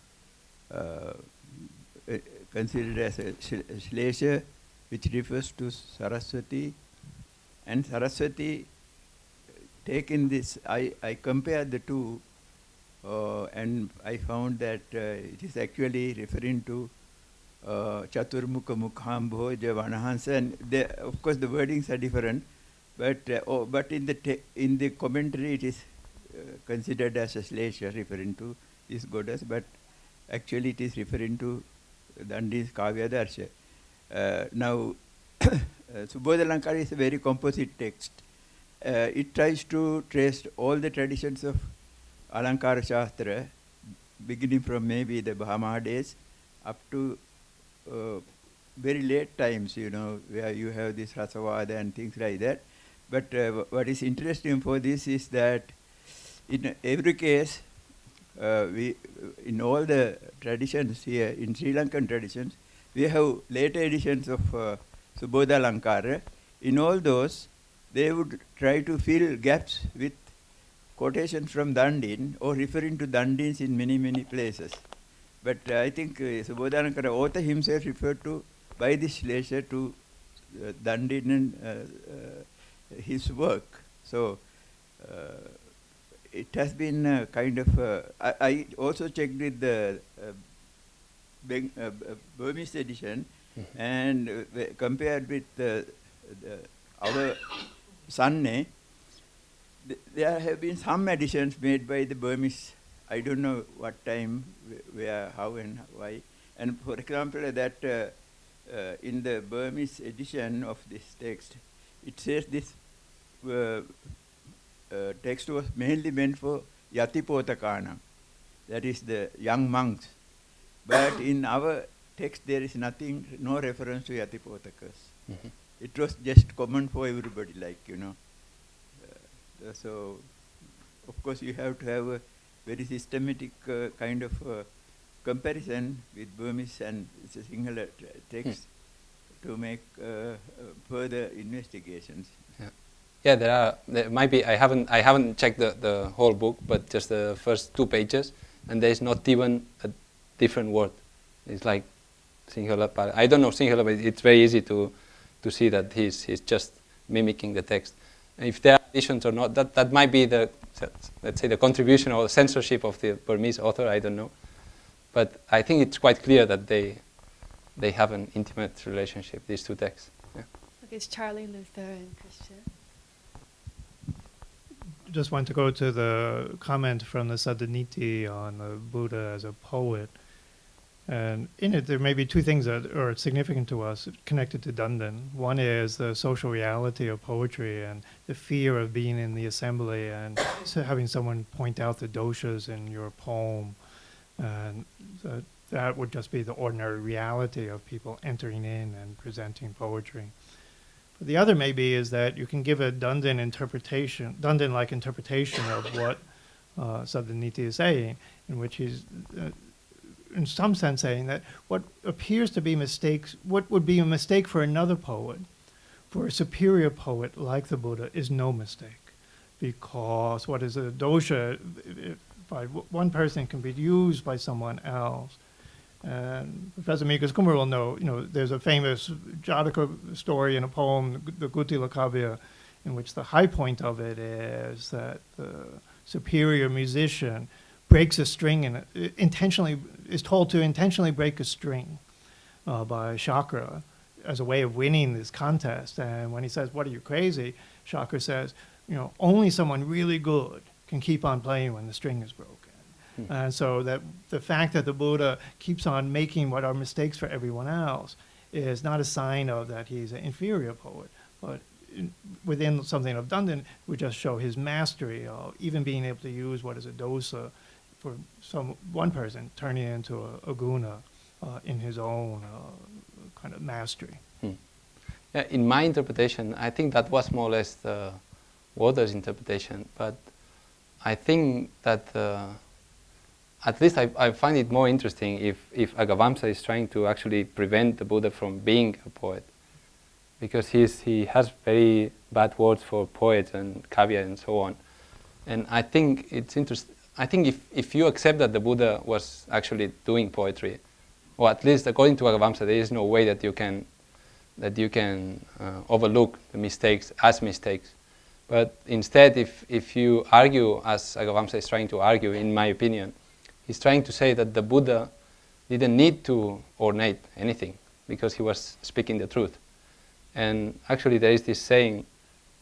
F: considered as a shlesha, which refers to Saraswati, and Saraswati, taken this, I compared the two, and I found that it is actually referring to Chaturmukha Mukhambhoja Vanahansa, and of course the wordings are different, but in the commentary it is considered as a shlesha referring to this goddess, but actually it is referring to Dandi's Kavya Darsha. Now, Subodhalankara is a very composite text. It tries to trace all the traditions of Alankara Shastra, beginning from maybe the Brahma days up to very late times, where you have this Rasavada and things like that. But what is interesting for this is that in every case, in all the traditions here, in Sri Lankan traditions, we have later editions of Subodhalankara. In all those, they would try to fill gaps with quotations from Dandin or referring to Dandins in many, many places. But I think Subodhalankara author himself referred to by this shlesha to Dandin and his work. So it has been kind of. I also checked with the Burmese edition, and compared with our Sanne, there have been some additions made by the Burmese. I don't know what time, where, how and why. And for example, that in the Burmese edition of this text, it says this text was mainly meant for Yatipotakana, that is the young monks. But in our text, there is nothing, no reference to Yatipotakas. Mm-hmm. It was just common for everybody, so, of course, you have to have a very systematic kind of comparison with Burmese and Sinhala text to make further investigations.
C: Yeah, there might be. I haven't checked the whole book, but just the first 2 pages, and there is not even a different word. It's like Sinhala. I don't know Sinhala, but it's very easy to see that he's just mimicking the text. And if there are additions or not, that might be let's say the contribution or the censorship of the Burmese author. I don't know, but I think it's quite clear that they have an intimate relationship. These 2 texts. Yeah.
A: Okay, it's Charlie, Luther, and Christian.
G: Just want to go to the comment from the Sadhaniti on the Buddha as a poet. And in it, there may be two things that are significant to us connected to Dandan. One is the social reality of poetry and the fear of being in the assembly and having someone point out the doshas in your poem. And that would just be the ordinary reality of people entering in and presenting poetry. But the other maybe is that you can give a Dandan interpretation, Dandan-like interpretation of what Subodhalamkara is saying, in which he's in some sense saying that what appears to be mistakes, what would be a mistake for another poet, for a superior poet like the Buddha, is no mistake. Because what is a dosha, by one person can be used by someone else. And Professor Mikas Kumar will know, there's a famous Jataka story in a poem, the Gutila Cavia, in which the high point of it is that the superior musician breaks a string and is told to intentionally break a string by Chakra as a way of winning this contest. And when he says, "What are you, crazy?" Chakra says, only someone really good can keep on playing when the string is broken. And so that the fact that the Buddha keeps on making what are mistakes for everyone else is not a sign of that he's an inferior poet, but within something of Dandan would just show his mastery of even being able to use what is a dosa for one person, turning it into a guna in his own kind of mastery.
C: Yeah, in my interpretation, I think that was more or less the Waters' interpretation, but I think that at least I find it more interesting if Agavamsa is trying to actually prevent the Buddha from being a poet, because he has very bad words for poets and Cavia and so on. And I think it's interesting. I think if you accept that the Buddha was actually doing poetry, or at least according to Agavamsa, there is no way that you can overlook the mistakes as mistakes. But instead, if you argue as Agavamsa is trying to argue, in my opinion, he's trying to say that the Buddha didn't need to ornate anything because he was speaking the truth. And actually there is this saying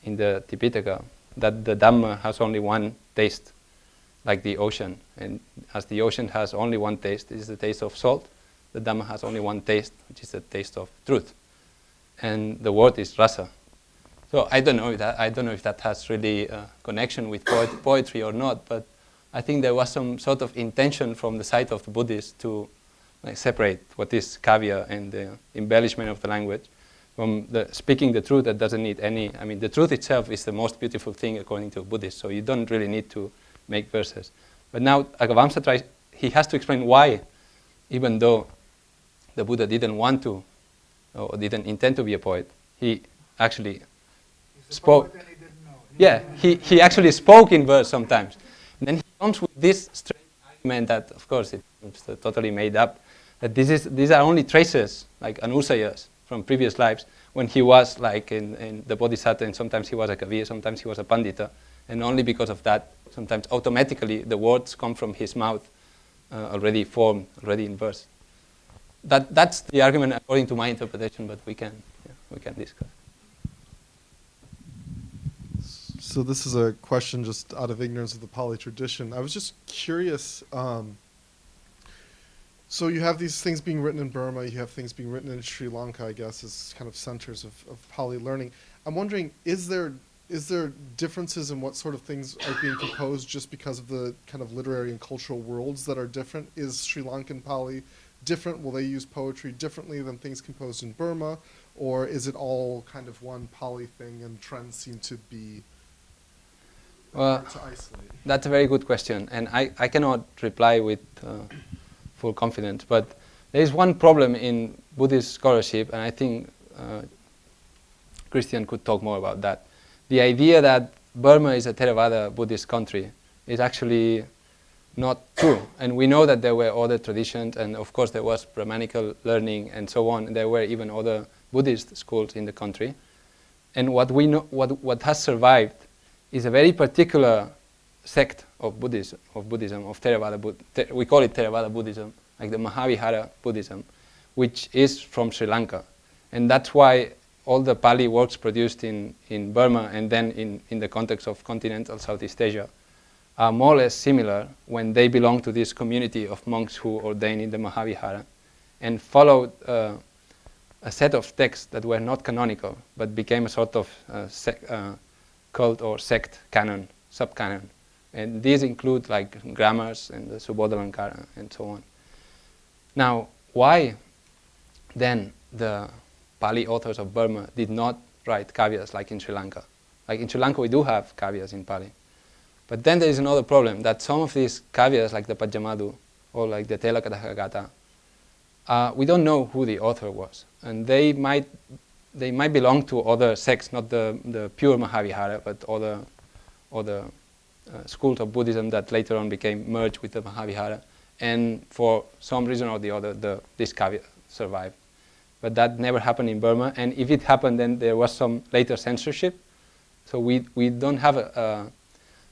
C: in the Tipitaka that the Dhamma has only one taste, like the ocean. And as the ocean has only one taste, it is the taste of salt, the Dhamma has only one taste, which is the taste of truth. And the word is rasa. So I don't know if that has really a connection with poetry or not, but I think there was some sort of intention from the side of the Buddhists to separate what is Cavia and the embellishment of the language from the speaking the truth that doesn't need any. I mean, the truth itself is the most beautiful thing according to Buddhists, so you don't really need to make verses. But now Agavamsa he has to explain why, even though the Buddha didn't want to or didn't intend to be a poet, he actually spoke. Yeah, he actually spoke in verse sometimes. And then he comes with this strange argument that, of course, it's totally made up, that these are only traces, like anusayas from previous lives, when he was like in the Bodhisattva, and sometimes he was a Cavia, sometimes he was a Pandita, and only because of that, sometimes automatically the words come from his mouth already formed, already in verse. That's the argument according to my interpretation, but we can discuss.
H: So this is a question just out of ignorance of the Pali tradition. I was just curious. So you have these things being written in Burma, you have things being written in Sri Lanka, I guess, as kind of centers of Pali learning. I'm wondering, is there differences in what sort of things are being composed just because of the kind of literary and cultural worlds that are different? Is Sri Lankan Pali different? Will they use poetry differently than things composed in Burma? Or is it all kind of one Pali thing and trends seem to be hard to isolate?
C: That's a very good question, and I cannot reply with full confidence, but there is one problem in Buddhist scholarship, and I think Christian could talk more about that. The idea that Burma is a Theravada Buddhist country is actually not true, and we know that there were other traditions, and of course there was Brahmanical learning and so on, and there were even other Buddhist schools in the country, and what we know, what has survived is a very particular sect of Buddhism, of Theravada. We call it Theravada Buddhism, like the Mahavihara Buddhism, which is from Sri Lanka. And that's why all the Pali works produced in Burma and then in the context of continental Southeast Asia are more or less similar when they belong to this community of monks who ordain in the Mahavihara. and followed a set of texts that were not canonical, but became a sort of cult or sect canon, sub-canon. And these include like grammars and the Subodhalankara and so on. Now, why then the Pali authors of Burma did not write kavyas like in Sri Lanka? Like in Sri Lanka we do have kavyas in Pali. But then there is another problem, that some of these kavyas like the Pajamadu or like the Telakadaghagata, we don't know who the author was. And they might belong to other sects, not the pure Mahavihara, but other schools of Buddhism that later on became merged with the Mahavihara. And for some reason or the other, this kavya survived. But that never happened in Burma. And if it happened, then there was some later censorship. So we don't have a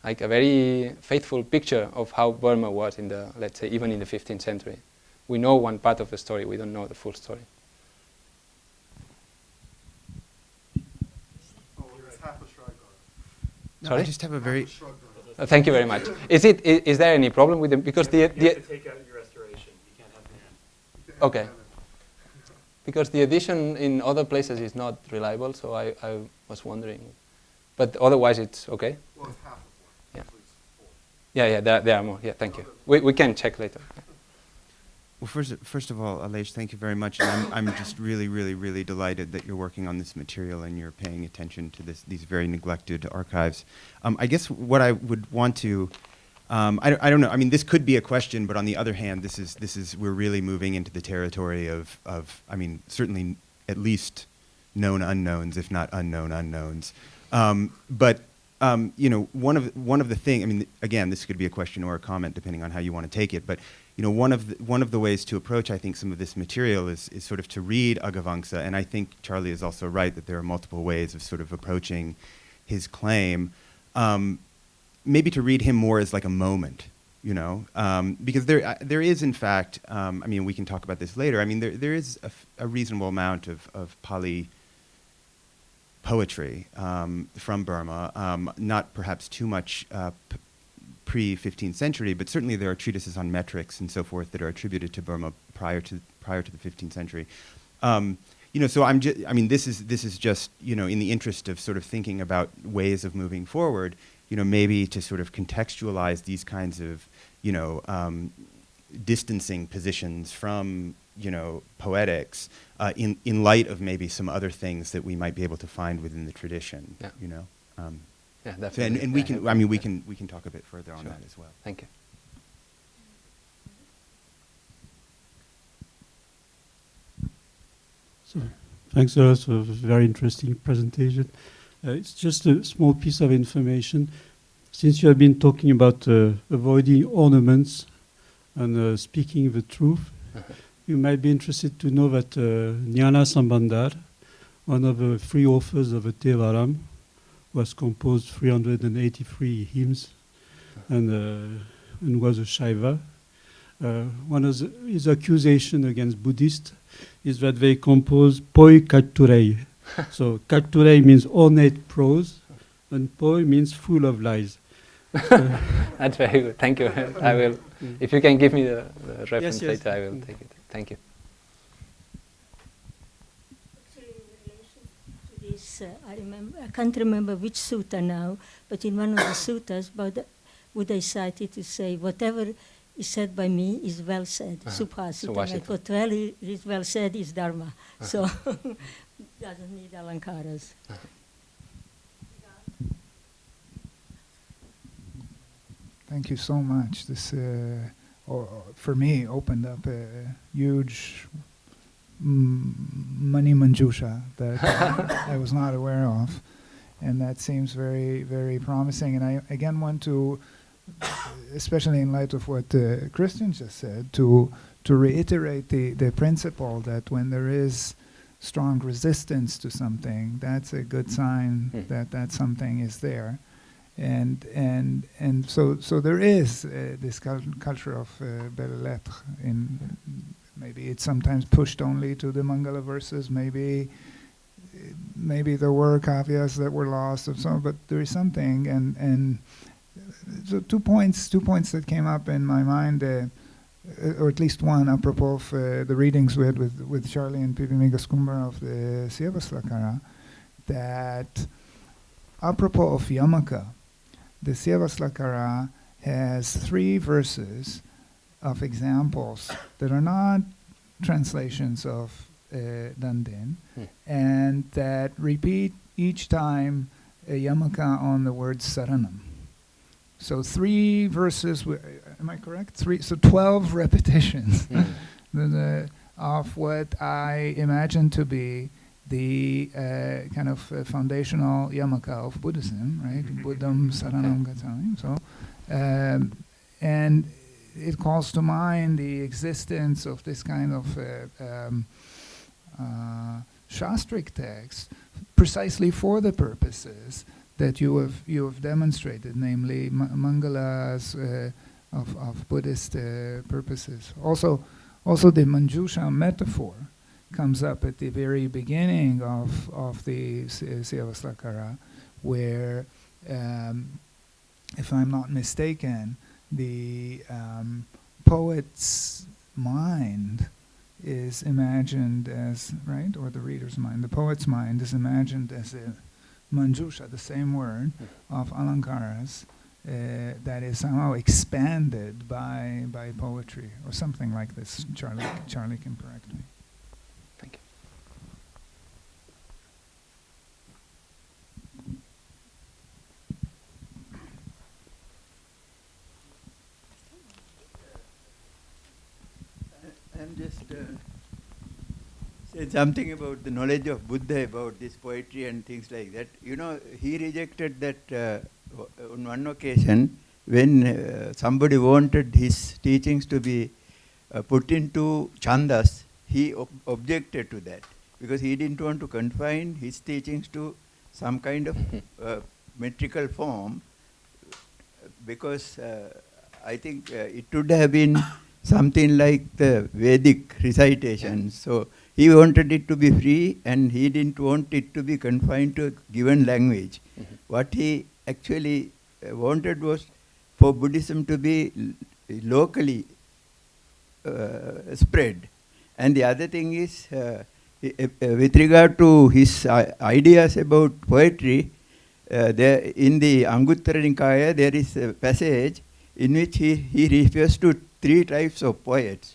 C: very faithful picture of how Burma was in the, let's say, even in the 15th century. We know one part of the story, we don't know the full story.
I: No,
C: Sorry?
I: I just have a very...
C: Thank you very much. Is there any problem with them? Because
J: you have to take out your restoration. You can't have the end.
C: Okay. Because the edition in other places is not reliable, so I was wondering. But otherwise it's okay?
H: Well, it's half of one.
C: Yeah.
H: Usually it's 4.
C: Yeah, there are more. Yeah, thank you. We can check later.
I: Well, first of all, Aleix, thank you very much. And I'm just really delighted that you're working on this material and you're paying attention to these very neglected archives. I guess what I would want to, I don't know. I mean, this could be a question, but on the other hand, we're really moving into the territory of I mean, certainly at least known unknowns, if not unknown unknowns. But you know, one of the things. I mean, again, this could be a question or a comment depending on how you want to take it, but. You know, one of the ways to approach, I think, some of this material is sort of to read Agavamsa, and I think Charlie is also right that there are multiple ways of sort of approaching his claim. Maybe to read him more as like a moment, you know, because there is, in fact, I mean, we can talk about this later. I mean, there is a reasonable amount of Pali poetry from Burma, not perhaps too much pre-15th century, but certainly there are treatises on metrics and so forth that are attributed to Burma prior to the 15th century. You know, so I mean, this is just, you know, in the interest of sort of thinking about ways of moving forward, you know, maybe to sort of contextualize these kinds of, you know, distancing positions from, you know, poetics in light of maybe some other things that we might be able to find within the tradition,
C: Yeah.
I: you know.
C: Yeah,
I: So,
C: definitely.
I: and we can, I mean, we can talk a bit further on
C: Sure.
I: that as well.
C: Thank you.
K: So, thanks a lot for a very interesting presentation. It's just a small piece of information. Since you have been talking about avoiding ornaments and speaking the truth, you might be interested to know that Jnana Sambandar, one of the 3 authors of the Thevaram, was composed 383 hymns and was a Shaiva. One of his accusation against Buddhists is that they compose poi katturei. So katturei means ornate prose, and poi means full of lies.
C: That's very good. Thank you. I will. If you can give me the reference
K: Yes.
C: later, I will take it. Thank you.
L: Actually, in relation to this, I can't remember which sutta now, but in one of the suttas, Buddha cited to say, whatever is said by me is well said. Subhasita. Like what is well said is dharma. So doesn't need alankaras.
M: Thank you so much. This, for me, opened up a huge Manisara-manjusa that I was not aware of. And that seems very, very promising. And I, again, want to, especially in light of what Christian just said, to reiterate the principle that when there is strong resistance to something, that's a good sign that something is there. And so there is this culture of belles lettres. Maybe it's sometimes pushed only to the Mangala verses. Maybe there were cavias that were lost, or so. But there is something. And so two points that came up in my mind. or at least one, apropos of the readings we had with Charlie and Pipi Migaskumbar of the Siavaslakara, that apropos of yamaka, the Siavaslakara has 3 verses of examples that are not translations of Danden, and that repeat each time a yamaka on the word saranam. So 3 verses, am I correct? 12 repetitions of what I imagine to be the kind of foundational yamaka of Buddhism, right? Buddham Saranam Gacchami. So, and it calls to mind the existence of this kind of shastric text precisely for the purposes that you have demonstrated, namely mangalas of Buddhist purposes. Also the Manjusa metaphor comes up at the very beginning of the Siavaslakara, where, if I'm not mistaken, the poet's mind is imagined as, right, or the reader's mind, the poet's mind is imagined as a Manjusha, the same word, of Alankaras that is somehow expanded by poetry, or something like this. Charlie can correct me.
C: Thank you.
F: I'm just said something about the knowledge of Buddha, about this poetry and things like that. You know, he rejected that on one occasion when somebody wanted his teachings to be put into chandas. He objected to that because he didn't want to confine his teachings to some kind of metrical form, because I think it would have been something like the Vedic recitations. So he wanted it to be free, and he didn't want it to be confined to a given language. What he actually wanted was for Buddhism to be locally spread. And the other thing is, with regard to his ideas about poetry, there in the Anguttara Nikaya there is a passage in which he refers to 3 types of poets: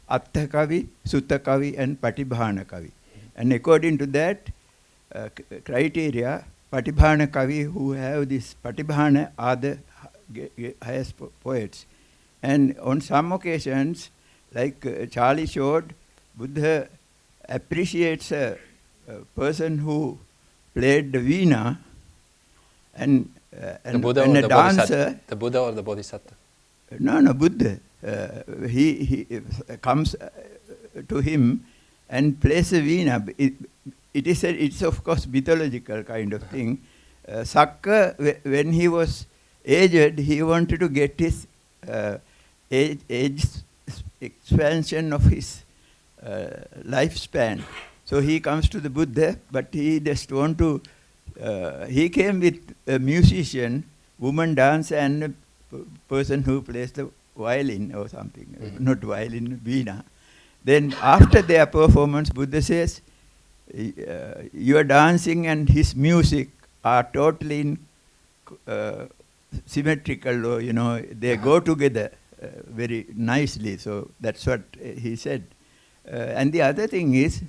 F: Atta Kavi, Sutta Kavi, and Patibhana Kavi. And according to that criteria, Patibhana Kavi, who have this Patibhana, are the highest poets. And on some occasions, like Charlie showed, Buddha appreciates a person who played the veena and a dancer.
C: The Buddha or the Bodhisattva?
F: No, Buddha. He comes to him and plays a veena. It's of course mythological kind of thing. Sakka, when he was aged, he wanted to get his age expansion of his lifespan. So he comes to the Buddha, but he just want to, he came with a musician, woman dancer, and a person who plays the violin or something, not violin, veena. Then after their performance, Buddha says, your dancing and his music are totally symmetrical, or, you know, they go together very nicely. So that's what he said. And the other thing is,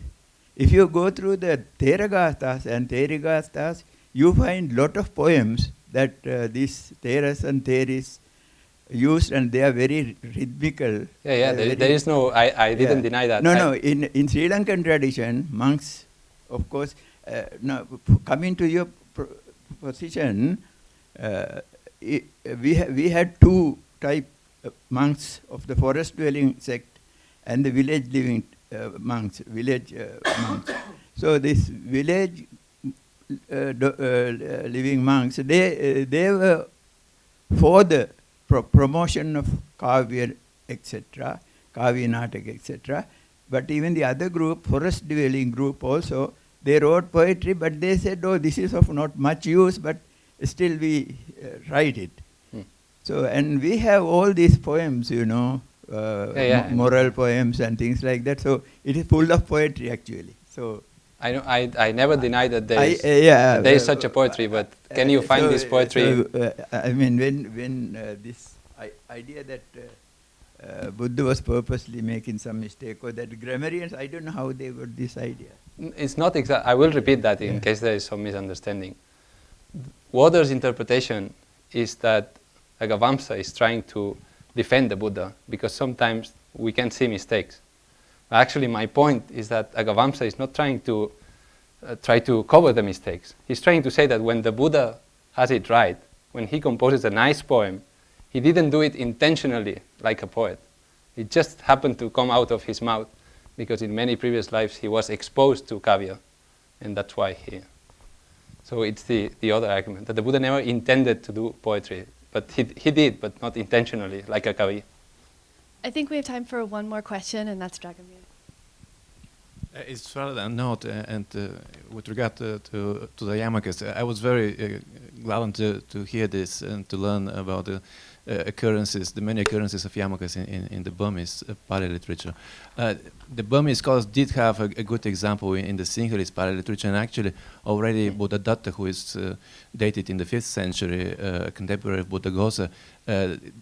F: if you go through the Theragasthas and Therigasthas, you find lot of poems that these Theras and Theris used, and they are very rhythmical.
C: There is no, I didn't deny that.
F: No, in Sri Lankan tradition, monks, of course, now coming to your position, we had 2 type monks of the forest dwelling sect and the village living monks, monks. So this village living monks, they were for the promotion of Cavia, etc., Cavia Natak, etc. But even the other group, forest dwelling group also, they wrote poetry, but they said, oh, this is of not much use, but still we write it. So, and we have all these poems, you know, moral poems and things like that. So it is full of poetry actually. So
C: I never deny that there is such a poetry, but can you find this poetry?
F: I mean, when this idea that Buddha was purposely making some mistake, or that grammarians, I don't know how they got this idea.
C: It's not exact. I will repeat that in case there is some misunderstanding. Water's interpretation is that Agavamsa is trying to defend the Buddha, because sometimes we can see mistakes. Actually, my point is that Agavamsa is not trying to try to cover the mistakes. He's trying to say that when the Buddha has it right, when he composes a nice poem, he didn't do it intentionally like a poet. It just happened to come out of his mouth, because in many previous lives he was exposed to Cavia, and that's why he... So it's the other argument, that the Buddha never intended to do poetry, but he did, but not intentionally, like a Cavia.
A: I think we have time for one more question, and that's Dragomir.
D: It's rather a note, and with regard to the yamakas, I was very glad to hear this and to learn about the occurrences, the many occurrences of yamakas in the Burmese Pali literature. The Burmese scholars did have a good example in the Sinhalese Pali literature, and actually already Buddhadatta, who is dated in the 5th century, contemporary of Buddhaghosa,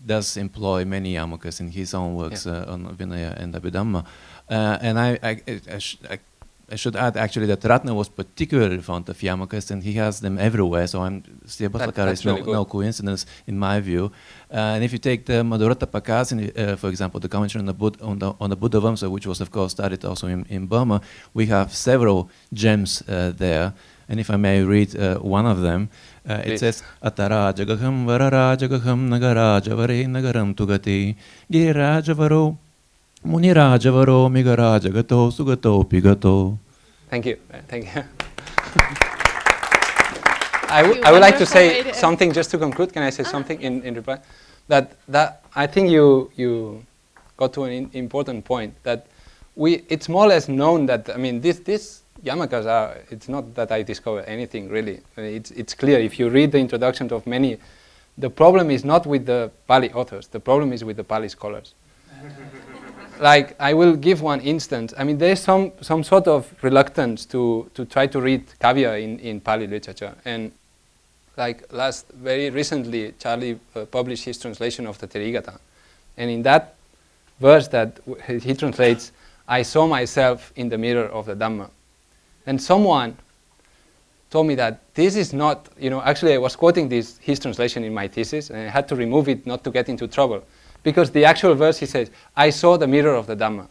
D: does employ many yamakas in his own works on Vinaya and Abhidhamma. And I should add actually that Ratna was particularly fond of yamakas, and he has them everywhere. So Subodhalankara is no coincidence in my view. And if you take the Madhurata Pakasini, for example, the commentary on the Buddhavamsa, which was of course studied also in Burma, we have several gems there. And if I may read one of them, it says, Atara jagaham varara jagaham nagara javare nagaram tugati giriraja varo Muniraja varo migaraja gato sugato pigato.
C: Thank you. Thank you. I would like to say something just to conclude. Can I say something in reply? That I think you got to an important point, that it's more or less known that, I mean, these yamakas are, it's not that I discovered anything really. It's clear if you read the introduction of many, the problem is not with the Pali authors, the problem is with the Pali scholars. Like, I will give one instance. I mean, there's some sort of reluctance to try to read Cavia in Pali literature. And like very recently, Charlie published his translation of the Therigatha. And in that verse that he translates, I saw myself in the mirror of the Dhamma. And someone told me that this is not, actually I was quoting his translation in my thesis, and I had to remove it not to get into trouble. Because the actual verse, he says, I saw the mirror of the Dhamma.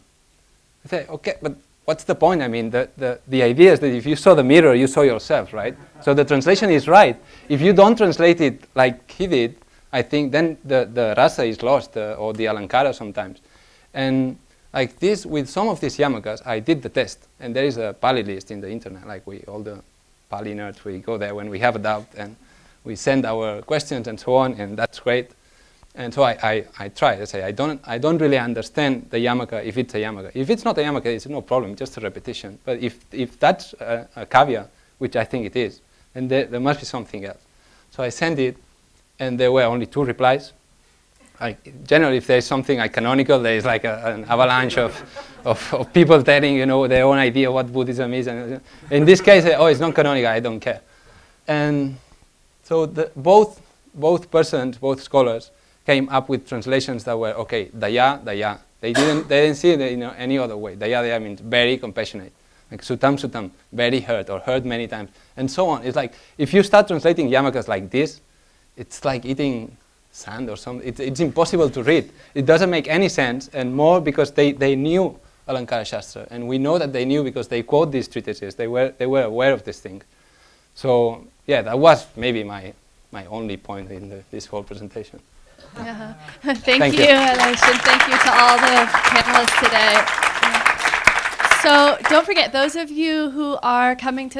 C: I say, okay, but what's the point? I mean, the idea is that if you saw the mirror, you saw yourself, right? So the translation is right. If you don't translate it like he did, I think then the rasa is lost, or the Alankara sometimes. And like this, with some of these yamakas, I did the test. And there is a Pali list in the internet, like all the Pali nerds, we go there when we have a doubt, and we send our questions and so on, and that's great. And so I try. I say I don't really understand the yamaka if it's a yamaka. If it's not a yamaka, it's no problem, just a repetition. But if that's a Cavia, which I think it is, then there must be something else. So I send it, and there were only 2 replies. Generally, if there's something like canonical, there is like an avalanche of people telling their own idea what Buddhism is. And in this case, it's not canonical. I don't care. And so both persons, both scholars, came up with translations that were okay. Daya, daya. They didn't see it any other way. Daya, daya means very compassionate. Like sutam, sutam, very hurt or hurt many times, and so on. It's like if you start translating yamakas like this, it's like eating sand or something. It's impossible to read. It doesn't make any sense, and more because they knew Alankara Shastra, and we know that they knew because they quote these treatises. They were aware of this thing. So yeah, that was maybe my only point in this whole presentation.
A: Thank you, Aleix, and thank you to all the panelists today. So don't forget, those of you who are coming to